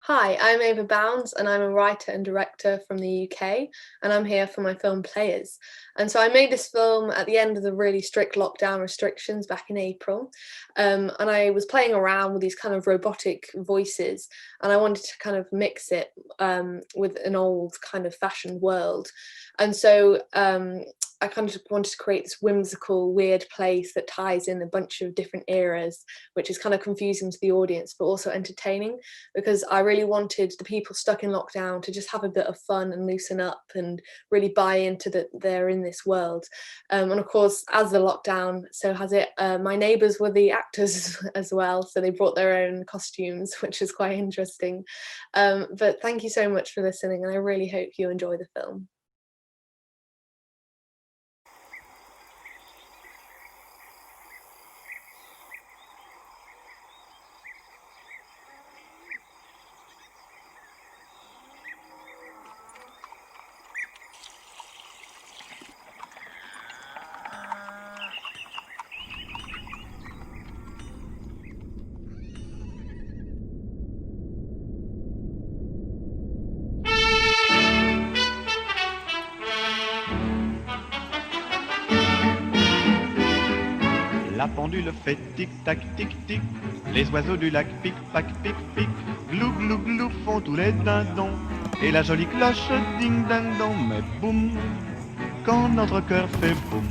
Hi, I'm Ava Bounds and I'm a writer and director from the UK, and I'm here for my film Players. And so I made this film at the end of the really strict lockdown restrictions back in April, and I was playing around with these kind of robotic voices, and I wanted to kind of mix it with an old kind of fashioned world. And so I kind of wanted to create this whimsical, weird place that ties in a bunch of different eras, which is kind of confusing to the audience, but also entertaining, because I really wanted the people stuck in lockdown to just have a bit of fun and loosen up and really buy into that they're in this world. And of course, as the lockdown, so has it, my neighbours were the actors as well, so they brought their own costumes, which is quite interesting. But thank you so much for listening, and I really hope you enjoy the film. La pendule fait tic-tac, tic-tic. Les oiseaux du lac pic-pac, pic-pic. Glou, glou, glou font tous les dindons. Et la jolie cloche ding-ding-dong. Mais boum, quand notre cœur fait boum.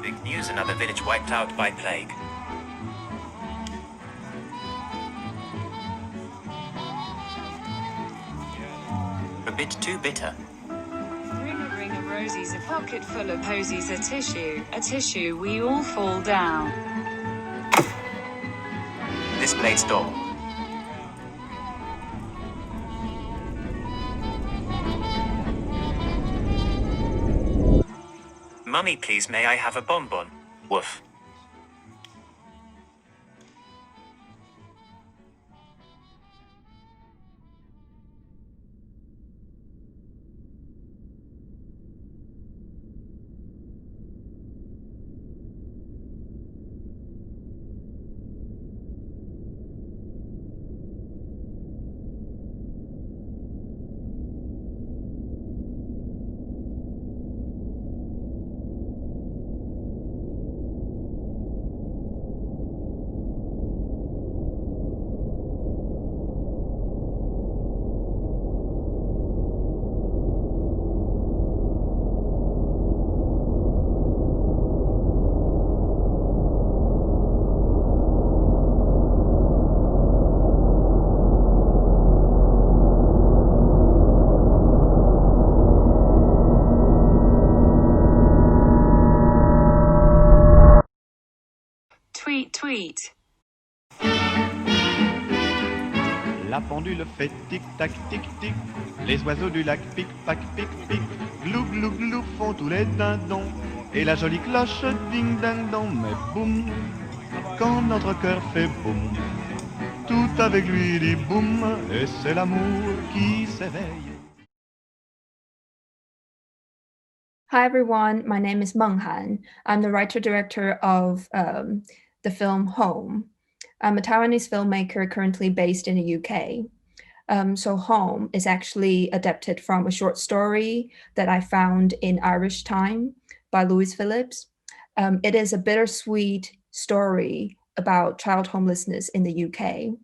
Big news, another village wiped out by plague. A bit too bitter. Ring a rosies, a pocket full of posies, a tissue, we all fall down. This blade's door. Mummy, please, may I have a bonbon? Woof. Tweet. La pendule fait tic-tac, tic-tic. Les oiseaux du lac pic-pac, pic-pic. Glou, glou, glou font tous les dindons. Et la jolie cloche ding-ding-dong. Mais boum, quand notre cœur fait boum. Tout avec lui dit boum. Et c'est l'amour qui s'éveille. Hi everyone, my name is Meng. I'm the writer-director of the film Home. I'm a Taiwanese filmmaker currently based in the UK. So Home is actually adapted from a short story that I found in Irish Time by Louis Phillips. It is a bittersweet story about child homelessness in the UK.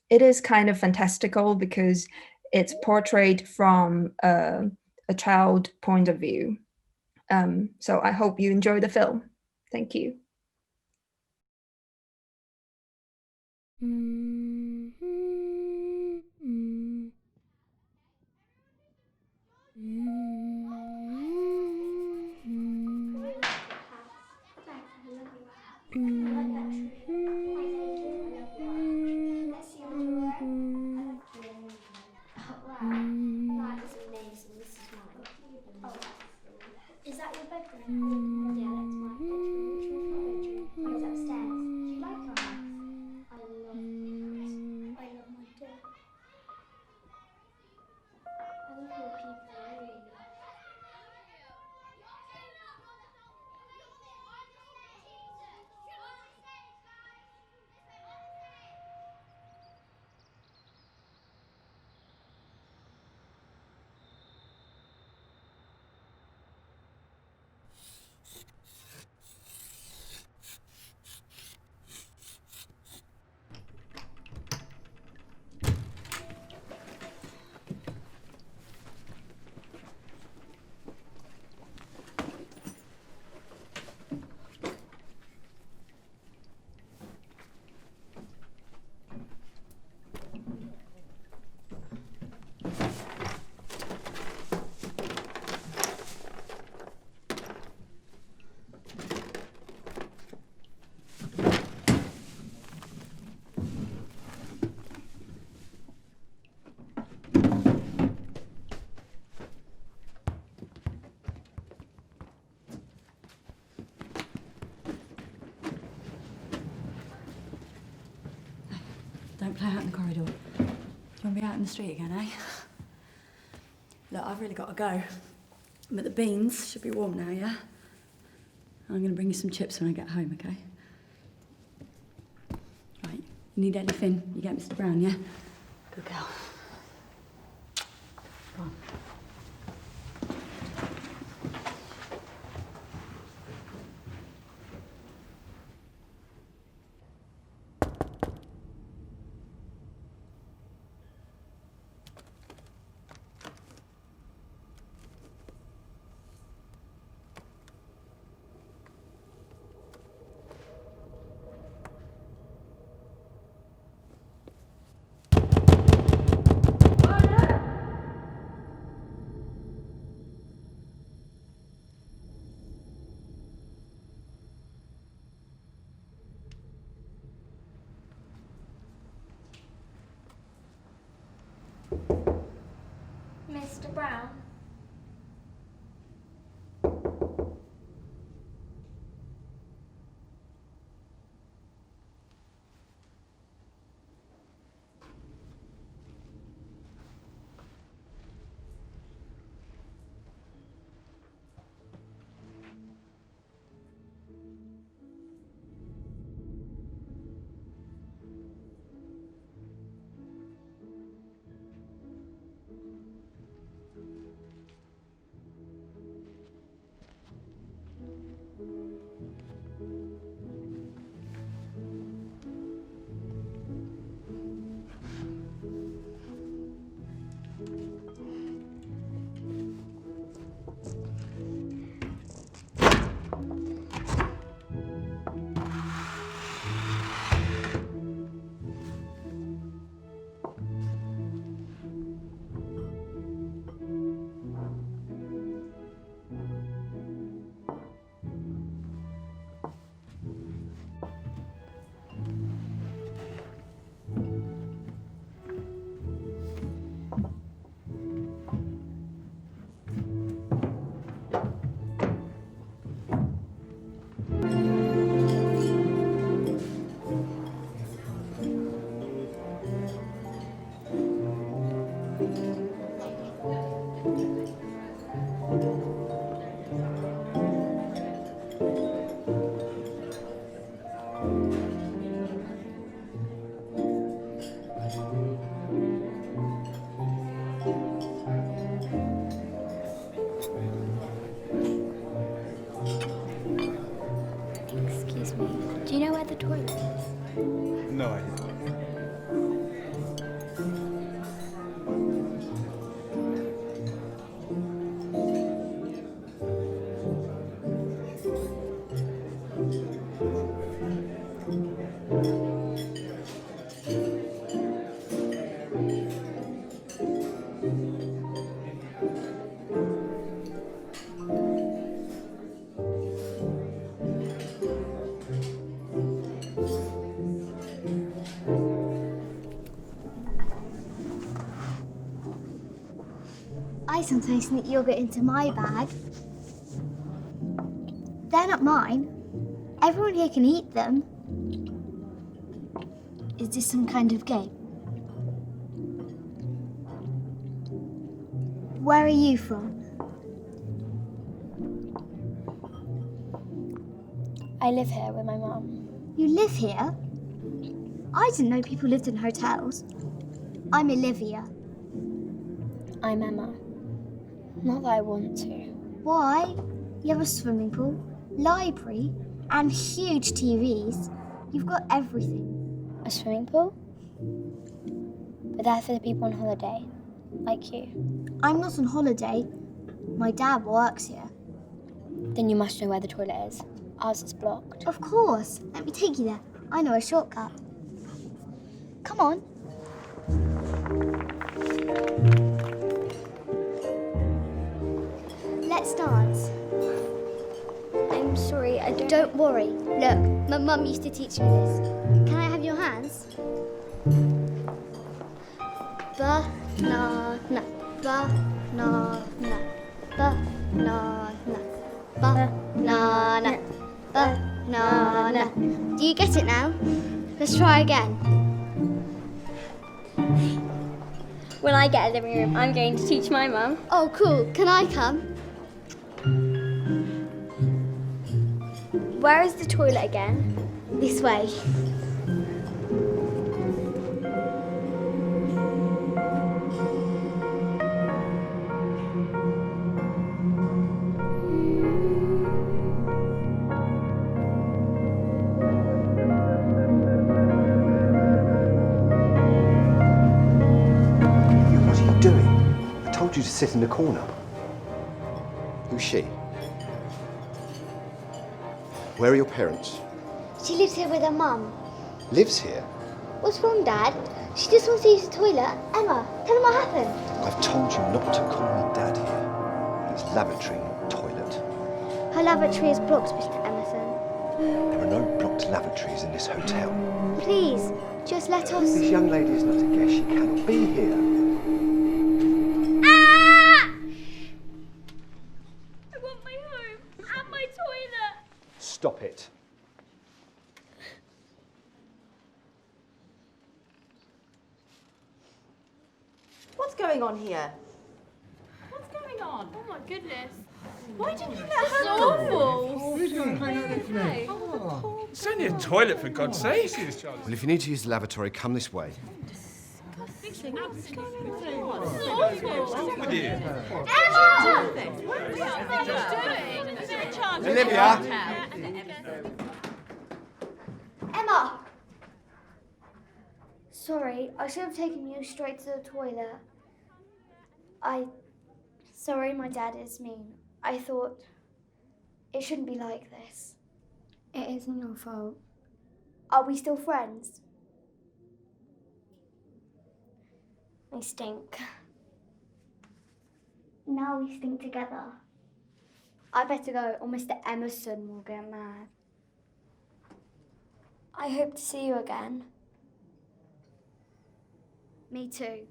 It is kind of fantastical because it's portrayed from a child point of view. So I hope you enjoy the film. Thank you. Is that your bedroom? Yeah, that's my bedroom. Which one's my bedroom? Mine's upstairs. Do you like our house? I love it. I love mine too. I love your people, really. Don't play out in the corridor. Do you want to be out in the street again, eh? Look, I've really got to go. But the beans should be warm now, yeah? I'm going to bring you some chips when I get home, okay? Right, you need anything, you get Mr. Brown, yeah? Good girl. Come on. No idea. I sometimes sneak yogurt into my bag. They're not mine. Everyone here can eat them. Is this some kind of game? Where are you from? I live here with my mum. You live here? I didn't know people lived in hotels. I'm Olivia. I'm Emma. Not that I want to. Why? You have a swimming pool, library, and huge TVs. You've got everything. A swimming pool? But that's for the people on holiday, like you. I'm not on holiday. My dad works here. Then you must know where the toilet is. Ours is blocked. Of course. Let me take you there. I know a shortcut. Come on. Let's dance. I'm sorry, I don't... Don't worry. Look, my mum used to teach me this. Can I have your hands? Banana, banana, banana, banana, banana. Do you get it now? Let's try again. When I get a living room, I'm going to teach my mum. Oh, cool. Can I come? Where is the toilet again? This way. What are you doing? I told you to sit in the corner. Who's she? Where are your parents? She lives here with her mum. Lives here? What's wrong, Dad? She just wants to use the toilet. Emma, tell him what happened. I've told you not to call me Dad here. It's lavatory, not toilet. Her lavatory is blocked, Mr. Emerson. There are no blocked lavatories in this hotel. Please, just let us... This young lady is not a guest. She cannot be here. I want my home and my toilet. Stop it. What's going on here? What's going on? Oh my goodness. Why did you let It's her awful. Who's going to clean up this mess? It's only a toilet, for God's sake. Well, if you need to use the lavatory, come this way. What's wrong with you? Emma! Olivia! Emma! Sorry, I should have taken you straight to the toilet. Sorry, my dad is mean. I thought it shouldn't be like this. It isn't your fault. Are we still friends? I stink. Now we stink together. I better go or Mr. Emerson will get mad. I hope to see you again. Me too.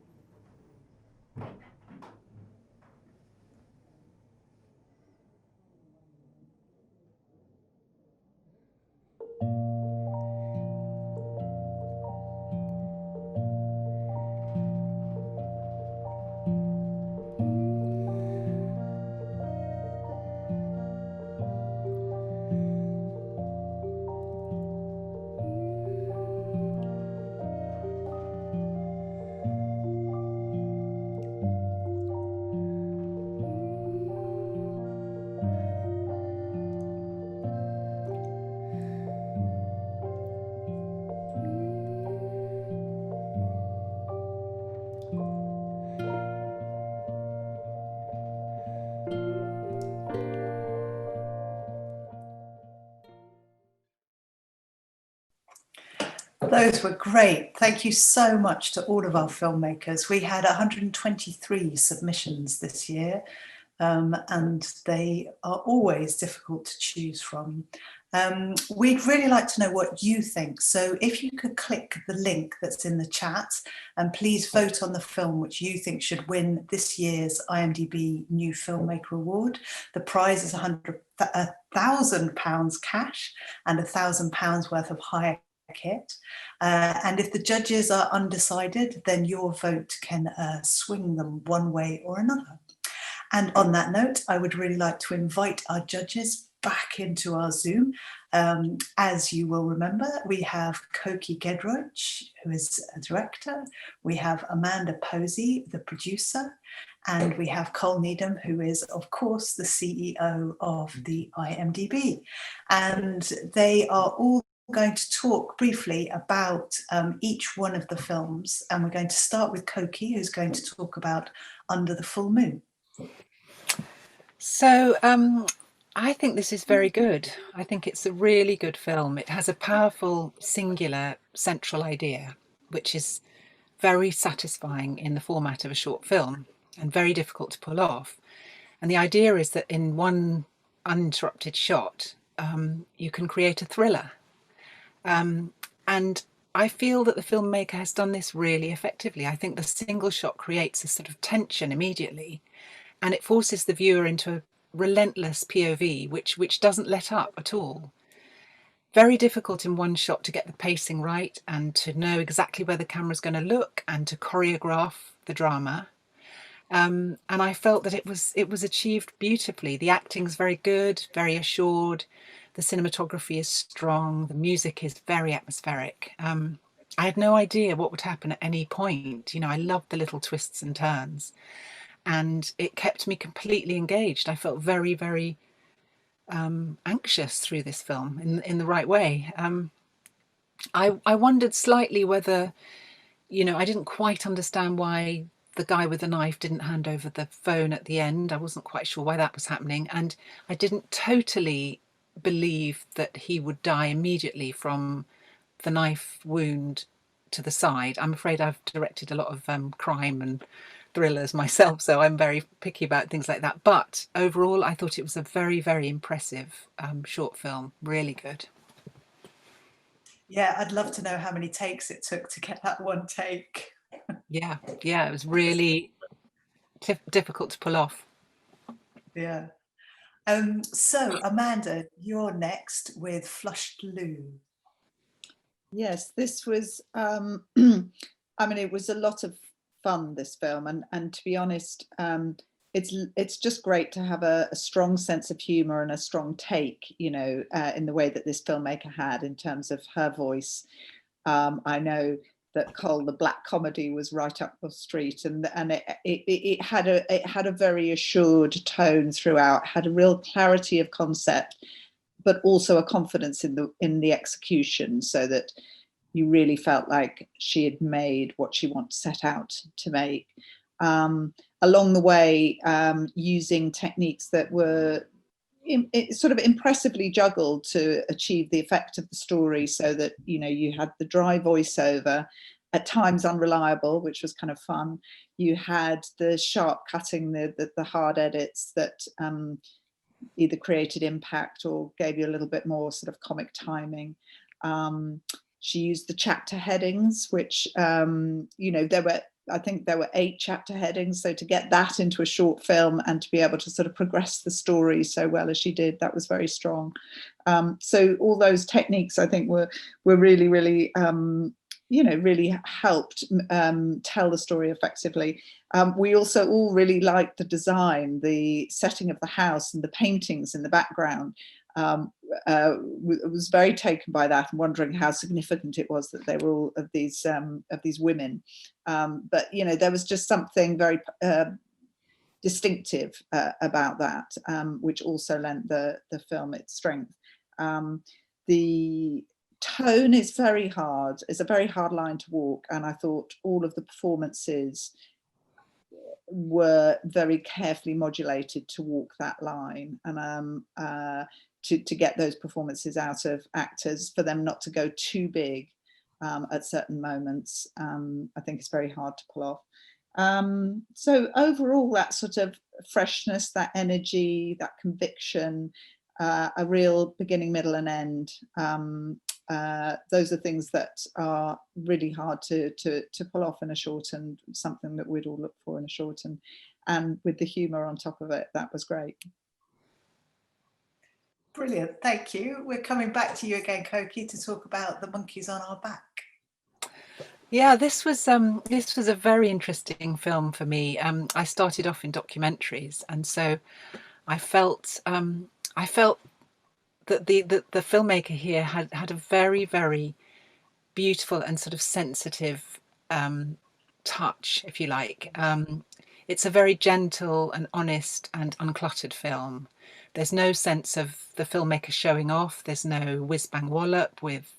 Those were great. Thank you so much to all of our filmmakers. We had 123 submissions this year, and they are always difficult to choose from. We'd really like to know what you think. So if you could click the link that's in the chat and please vote on the film which you think should win this year's IMDb New Filmmaker Award. The prize is £1,000 cash and £1,000 worth of hire kit. And if the judges are undecided, then your vote can swing them one way or another. And on that note, I would really like to invite our judges back into our Zoom. As you will remember, we have Coky Giedroyc, who is a director. We have Amanda Posey, the producer. And we have Col Needham, who is, of course, the CEO of the IMDb. And they are all going to talk briefly about each one of the films. And we're going to start with Coky, who's going to talk about Under the Full Moon. So I think this is very good. I think it's a really good film. It has a powerful, singular, central idea, which is very satisfying in the format of a short film and very difficult to pull off. And the idea is that in one uninterrupted shot, you can create a thriller. And I feel that the filmmaker has done this really effectively. I think the single shot creates a sort of tension immediately, and it forces the viewer into a relentless POV, which doesn't let up at all. Very difficult in one shot to get the pacing right and to know exactly where the camera's going to look and to choreograph the drama. And I felt that it was achieved beautifully. The acting's very good, very assured. The cinematography is strong. The music is very atmospheric. I had no idea what would happen at any point. You know, I loved the little twists and turns, and it kept me completely engaged. I felt very, very anxious through this film in the right way. I wondered slightly whether, you know, I didn't quite understand why the guy with the knife didn't hand over the phone at the end. I wasn't quite sure why that was happening. And I didn't totally believe that he would die immediately from the knife wound to the side. I'm afraid I've directed a lot of crime and thrillers myself, so I'm very picky about things like that. But overall, I thought it was a very, very impressive short film. Really good. Yeah, I'd love to know how many takes it took to get that one take. Yeah, it was really difficult to pull off. Yeah. So, Amanda, you're next with Flushed Lou. Yes, this was, I mean, it was a lot of fun, this film. And to be honest, it's just great to have a strong sense of humour and a strong take, you know, in the way that this filmmaker had in terms of her voice. I know that Col, the black comedy, was right up the street, and it had a very assured tone throughout, had a real clarity of concept, but also a confidence in the execution, so that you really felt like she had made what she set out to make. Along the way, using techniques that were sort of impressively juggled to achieve the effect of the story, so that, you know, you had the dry voiceover, at times unreliable, which was kind of fun. You had the sharp cutting, the hard edits that either created impact or gave you a little bit more sort of comic timing. She used the chapter headings, which, you know, I think there were 8 chapter headings. So to get that into a short film and to be able to sort of progress the story so well as she did, that was very strong. So all those techniques, I think, were really, really, you know, really helped tell the story effectively. We also all really liked the design, the setting of the house and the paintings in the background. Was very taken by that and wondering how significant it was that they were all of these women. But, you know, there was just something very distinctive about that, which also lent the film its strength. The tone is very hard. It's a very hard line to walk, and I thought all of the performances were very carefully modulated to walk that line, and to get those performances out of actors, for them not to go too big. at certain moments. I think it's very hard to pull off. So overall, that sort of freshness, that energy, that conviction, a real beginning, middle and end. Those are things that are really hard to pull off in a short, and something that we'd all look for in a short, and with the humour on top of it, that was great. Brilliant, thank you. We're coming back to you again, Coky, to talk about The Monkeys on Our Back. Yeah, this was a very interesting film for me. I started off in documentaries, and so I felt that the filmmaker here had a very, very beautiful and sort of sensitive touch, if you like. It's a very gentle and honest and uncluttered film. There's no sense of the filmmaker showing off. There's no whiz-bang wallop with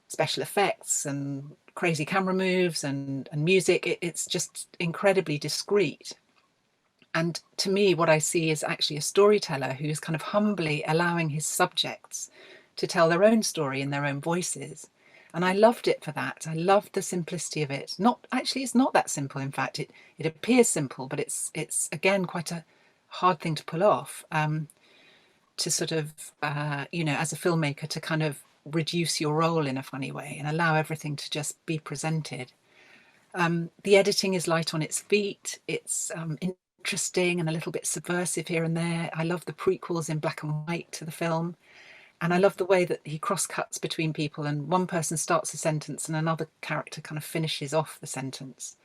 special effects and crazy camera moves and music. It's just incredibly discreet. And to me, what I see is actually a storyteller who's kind of humbly allowing his subjects to tell their own story in their own voices. And I loved it for that. I loved the simplicity of it. It's not that simple. In fact, it appears simple, but it's again quite a hard thing to pull off. To sort of, as a filmmaker, to kind of reduce your role in a funny way and allow everything to just be presented. The editing is light on its feet. It's interesting and a little bit subversive here and there. I love the prequels in black and white to the film. And I love the way that he cross-cuts between people, and one person starts a sentence and another character kind of finishes off the sentence.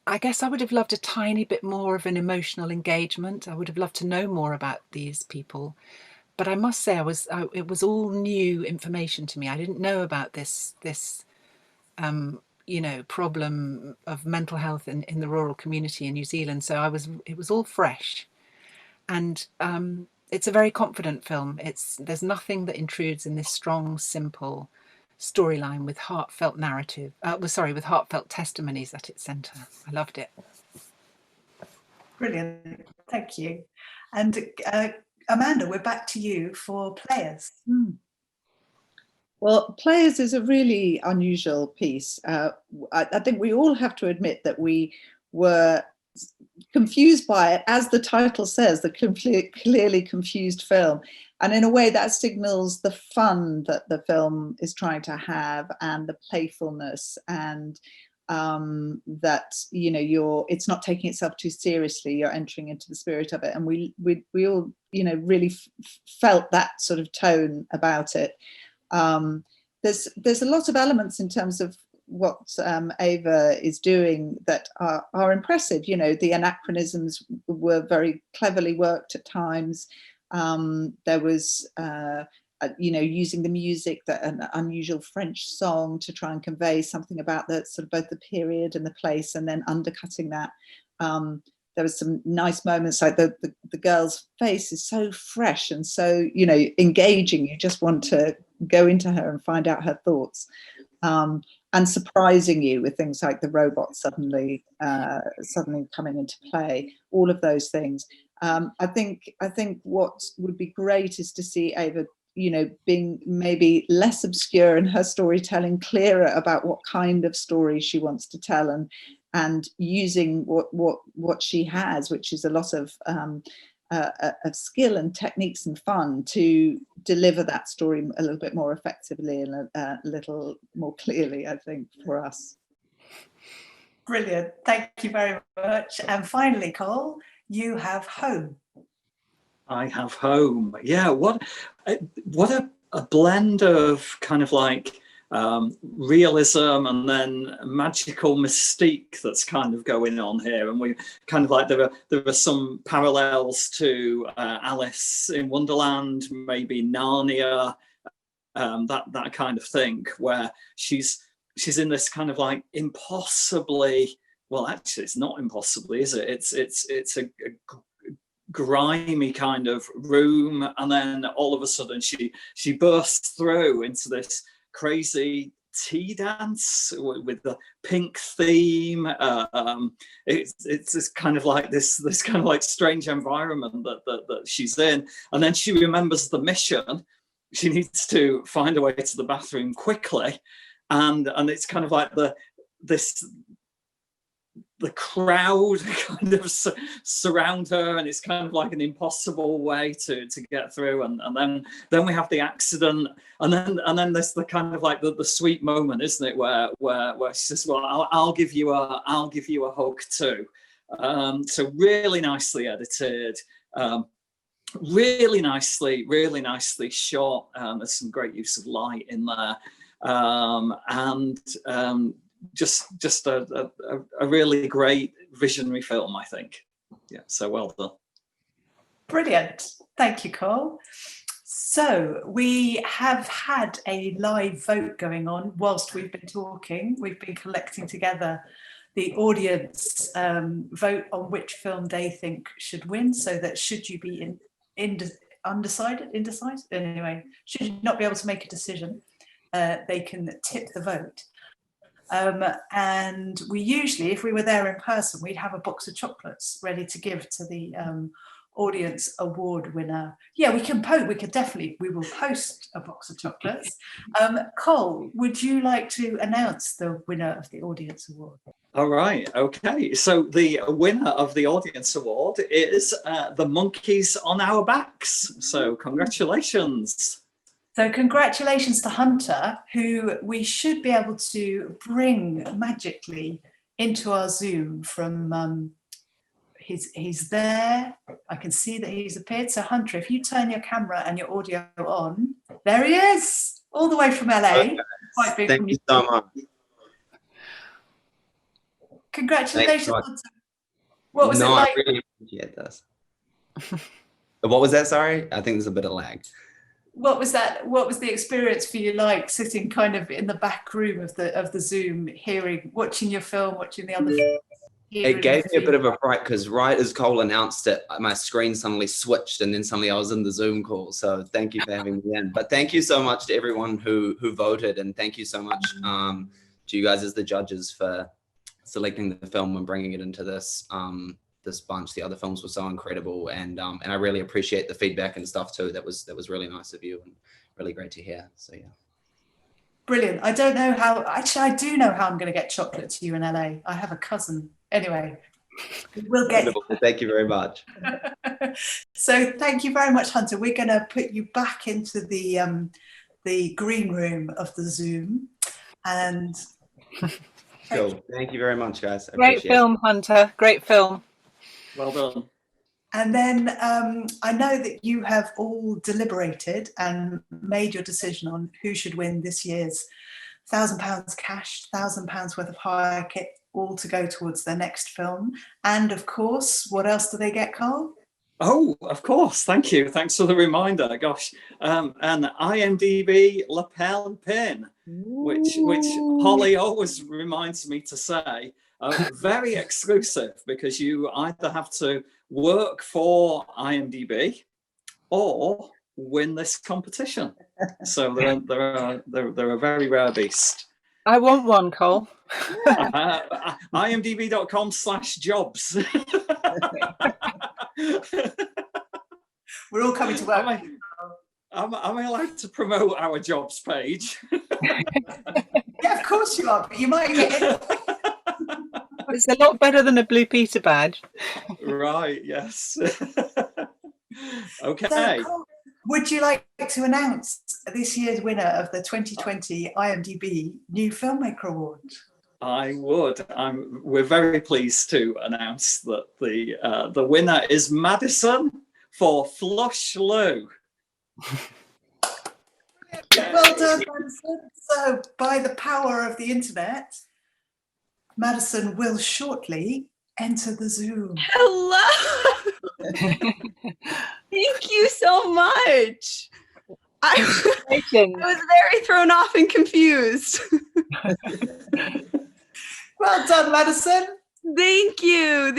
I guess I would have loved a tiny bit more of an emotional engagement. I would have loved to know more about these people. But I must say, it was all new information to me. I didn't know about this problem of mental health in the rural community in New Zealand. So it was all fresh. And it's a very confident film. There's nothing that intrudes in this strong, simple storyline with heartfelt narrative. With heartfelt testimonies at its centre. I loved it. Brilliant, thank you. And Amanda, we're back to you for Players. Well, Players is a really unusual piece. I think we all have to admit that we were confused by it, as the title says, the clearly confused film. And in a way that signals the fun that the film is trying to have, and the playfulness, and that, it's not taking itself too seriously. You're entering into the spirit of it. And we all, really felt that sort of tone about it. There's a lot of elements in terms of what Ava is doing that are impressive. The anachronisms were very cleverly worked at times. There was, using the music, an unusual French song to try and convey something about the sort of both the period and the place, and then undercutting that. There was some nice moments, like the girl's face is so fresh and so, engaging. You just want to go into her and find out her thoughts. And surprising you with things like the robot suddenly coming into play, all of those things. I think what would be great is to see Ava, being maybe less obscure in her storytelling, clearer about what kind of story she wants to tell, and using what she has, which is a lot of skill and techniques and fun, to deliver that story a little bit more effectively and a little more clearly, I think, for us. Brilliant, thank you very much. And finally, Col, you have Home. I have Home. Yeah, what a blend of kind of like realism and then magical mystique that's kind of going on here. And we kind of like, there are some parallels to Alice in Wonderland, maybe Narnia, that kind of thing, where she's in this kind of like impossibly, well, actually it's not impossibly, is it? It's a grimy kind of room, and then all of a sudden she bursts through into this crazy tea dance with the pink theme. It's this kind of like this kind of like strange environment that she's in, and then she remembers the mission, she needs to find a way to the bathroom quickly, and it's kind of like the crowd kind of surround her, and it's kind of like an impossible way to get through, and then we have the accident, and then there's the kind of like the sweet moment, isn't it, where she says, well, I'll give you a hug too. So really nicely edited, really nicely shot. There's some great use of light in there, and just a really great visionary film, I think. Yeah, so well done. Brilliant. Thank you, Col. So we have had a live vote going on whilst we've been talking. We've been collecting together the audience vote on which film they think should win, so that should you be indecisive, anyway, should you not be able to make a decision, they can tip the vote. And we usually, if we were there in person, we'd have a box of chocolates ready to give to the audience award winner. Yeah, we will post a box of chocolates. Col, would you like to announce the winner of the audience award? All right, okay. So the winner of the audience award is The Monkeys on Our Backs. So congratulations. So congratulations to Hunter, who we should be able to bring magically into our Zoom from, he's there. I can see that he's appeared. So Hunter, if you turn your camera and your audio on, there he is, all the way from LA. Quite big. Thank you so much. Congratulations, Hunter. What was it like? I really appreciate this. What was that? Sorry, I think there's a bit of lag. What was that? What was the experience for you like, sitting kind of in the back room of the Zoom, watching your film, watching the other film? It gave me a bit of a fright because right as Col announced it, my screen suddenly switched and then suddenly I was in the Zoom call. So thank you for having me in. But thank you so much to everyone who voted, and thank you so much to you guys as the judges for selecting the film and bringing it into this this bunch. The other films were so incredible, and I really appreciate the feedback and stuff too. That was really nice of you and really great to hear. So yeah. Brilliant. I don't know how, actually I do know how I'm going to get chocolate to you in LA. I have a cousin. Anyway, we'll get you. Thank you very much. So thank you very much, Hunter. We're going to put you back into the green room of the Zoom, and cool. Thank you very much, guys. Great film, Hunter. Great film. Well done. And then I know that you have all deliberated and made your decision on who should win this year's £1,000 cash, £1,000 worth of hire kit, all to go towards their next film. And of course, what else do they get, Col? Oh, of course. Thank you. Thanks for the reminder. Gosh, an IMDb lapel pin, which Holly always reminds me to say. Very exclusive, because you either have to work for IMDb or win this competition. So they're a very rare beast. I want one, Col. IMDb.com/jobs. We're all coming to work. Am I allowed to promote our jobs page? Yeah, of course you are, but you might get it. It's a lot better than a Blue Peter badge. Right, yes. Okay. So, would you like to announce this year's winner of the 2020 IMDb New Filmmaker Award? I would. We're very pleased to announce that the winner is Madison for Flush Lou. Well done, Madison. So, by the power of the internet, Madison will shortly enter the Zoom. Hello. Thank you so much. I was very thrown off and confused. Well done, Madison. Thank you.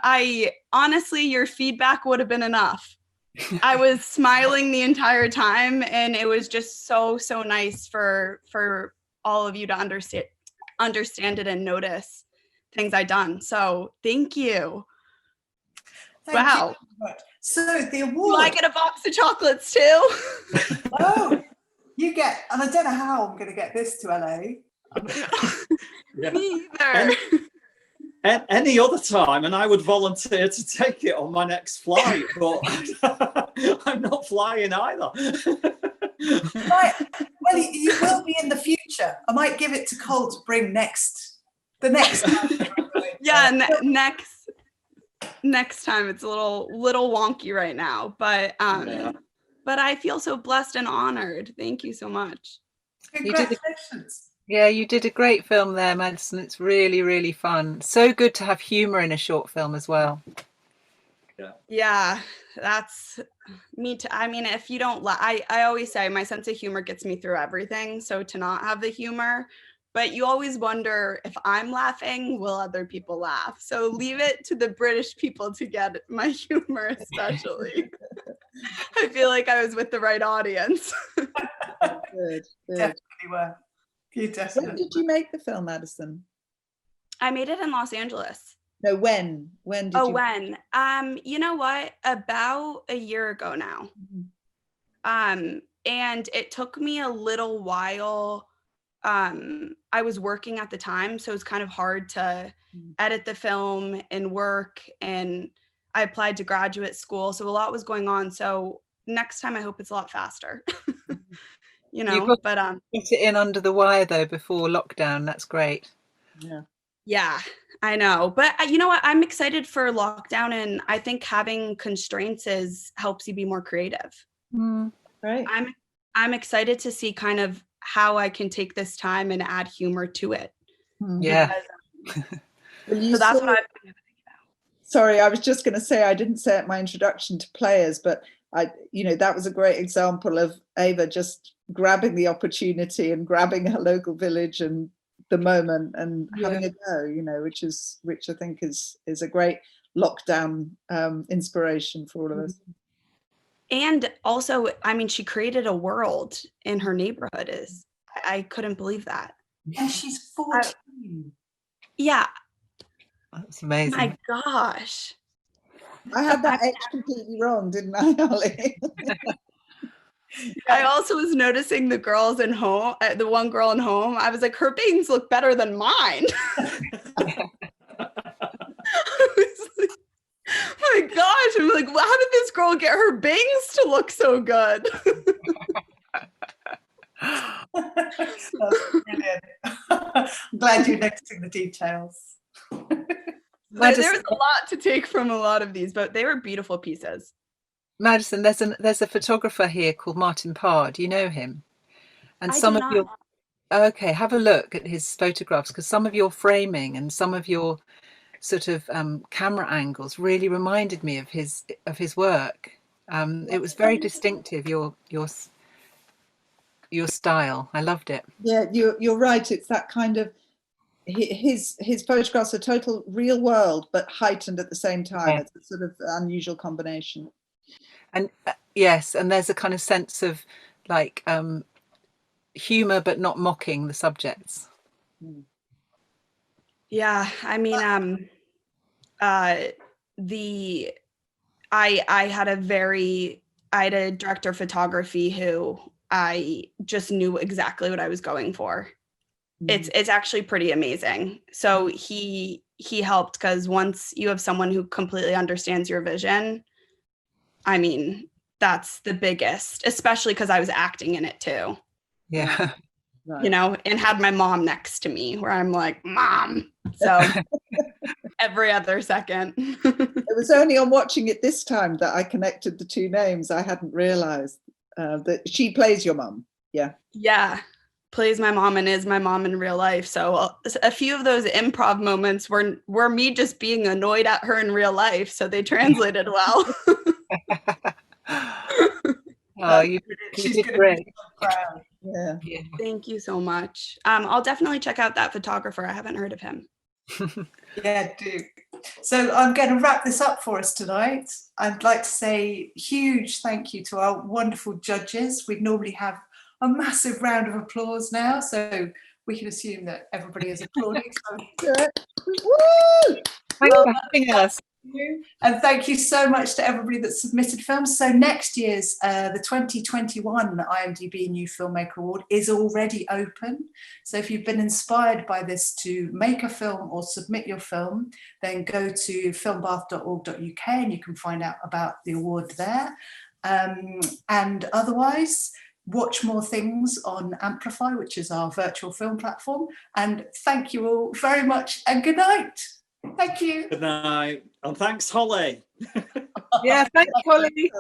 I honestly, your feedback would have been enough. I was smiling the entire time, and it was just so nice for all of you to understand it and notice things I've done. So thank you. Thank you. So the award. Do I get a box of chocolates too? Oh, you get, and I don't know how I'm going to get this to LA. Yeah. Me either. Any other time, and I would volunteer to take it on my next flight, but I'm not flying either. Right. Well, you will be in the future. I might give it to Col to bring the next time. Yeah, next time. It's a little wonky right now, but I feel so blessed and honored. Thank you so much. Congratulations. You did a great film there, Madison. It's really, really fun. So good to have humor in a short film as well. Yeah, that's me too. I mean, if you don't I always say my sense of humor gets me through everything. So to not have the humor, but you always wonder, if I'm laughing, will other people laugh? So leave it to the British people to get my humor, especially. I feel like I was with the right audience. Good. Definitely were. You definitely. When did you make the film, Madison? I made it in Los Angeles. No, when? When did you? When? You know what? About a year ago now. And it took me a little while. I was working at the time, so it was kind of hard to edit the film and work, and I applied to graduate school, so a lot was going on. So next time I hope it's a lot faster. You know, You've got to get it in under the wire though before lockdown. That's great. Yeah, I know. But you know what? I'm excited for lockdown, and I think having constraints helps you be more creative. Right. I'm excited to see kind of how I can take this time and add humor to it. Yeah. So that's what I've been thinking about. Sorry, I was just going to say, I didn't say at my introduction to players, but that was a great example of Ava just grabbing the opportunity and grabbing her local village and the moment and having a go, which I think is a great lockdown inspiration for all of us. And also, I mean, she created a world in her neighborhood. I couldn't believe that. And she's 14. Yeah. That's amazing. My gosh. I had that X completely wrong, didn't I, Holly? I also was noticing the girls in home, the one girl in home. I was like, her bangs look better than mine. My gosh, I'm like, well, how did this girl get her bangs to look so good? That's brilliant. I'm glad you're noticing the details. There's a lot to take from a lot of these, but they were beautiful pieces. Madison, there's a photographer here called Martin Parr. Do you know him? And okay, have a look at his photographs, because some of your framing and some of your sort of camera angles really reminded me of his work. It was very distinctive, your style. I loved it. Yeah, you're right. It's that kind of his photographs are total real world, but heightened at the same time. Yeah. It's a sort of unusual combination. And yes, and there's a kind of sense of like humor, but not mocking the subjects. Yeah, I mean, I had a director of photography who I just knew exactly what I was going for. It's actually pretty amazing. So he helped, because once you have someone who completely understands your vision, I mean, that's the biggest, especially because I was acting in it too. Yeah. You know, and had my mom next to me where I'm like, Mom. So every other second. It was only on watching it this time that I connected the two names. I hadn't realized that she plays your mom. Yeah. Yeah. Plays my mom and is my mom in real life. So a few of those improv moments were me just being annoyed at her in real life. So they translated well. Oh, you did great. Yeah. Thank you so much. I'll definitely check out that photographer. I haven't heard of him. Yeah, do. So I'm going to wrap this up for us tonight. I'd like to say huge thank you to our wonderful judges. We'd normally have a massive round of applause now, so we can assume that everybody is applauding. So. Woo! Thanks for having us. And thank you so much to everybody that submitted films. So next year's, the 2021 IMDb New Filmmaker Award is already open. So if you've been inspired by this to make a film or submit your film, then go to filmbath.org.uk and you can find out about the award there. And otherwise, watch more things on Amplify, which is our virtual film platform. And thank you all very much and good night. Thank you. Good night. And thanks, Holly. Yeah, thanks, Holly.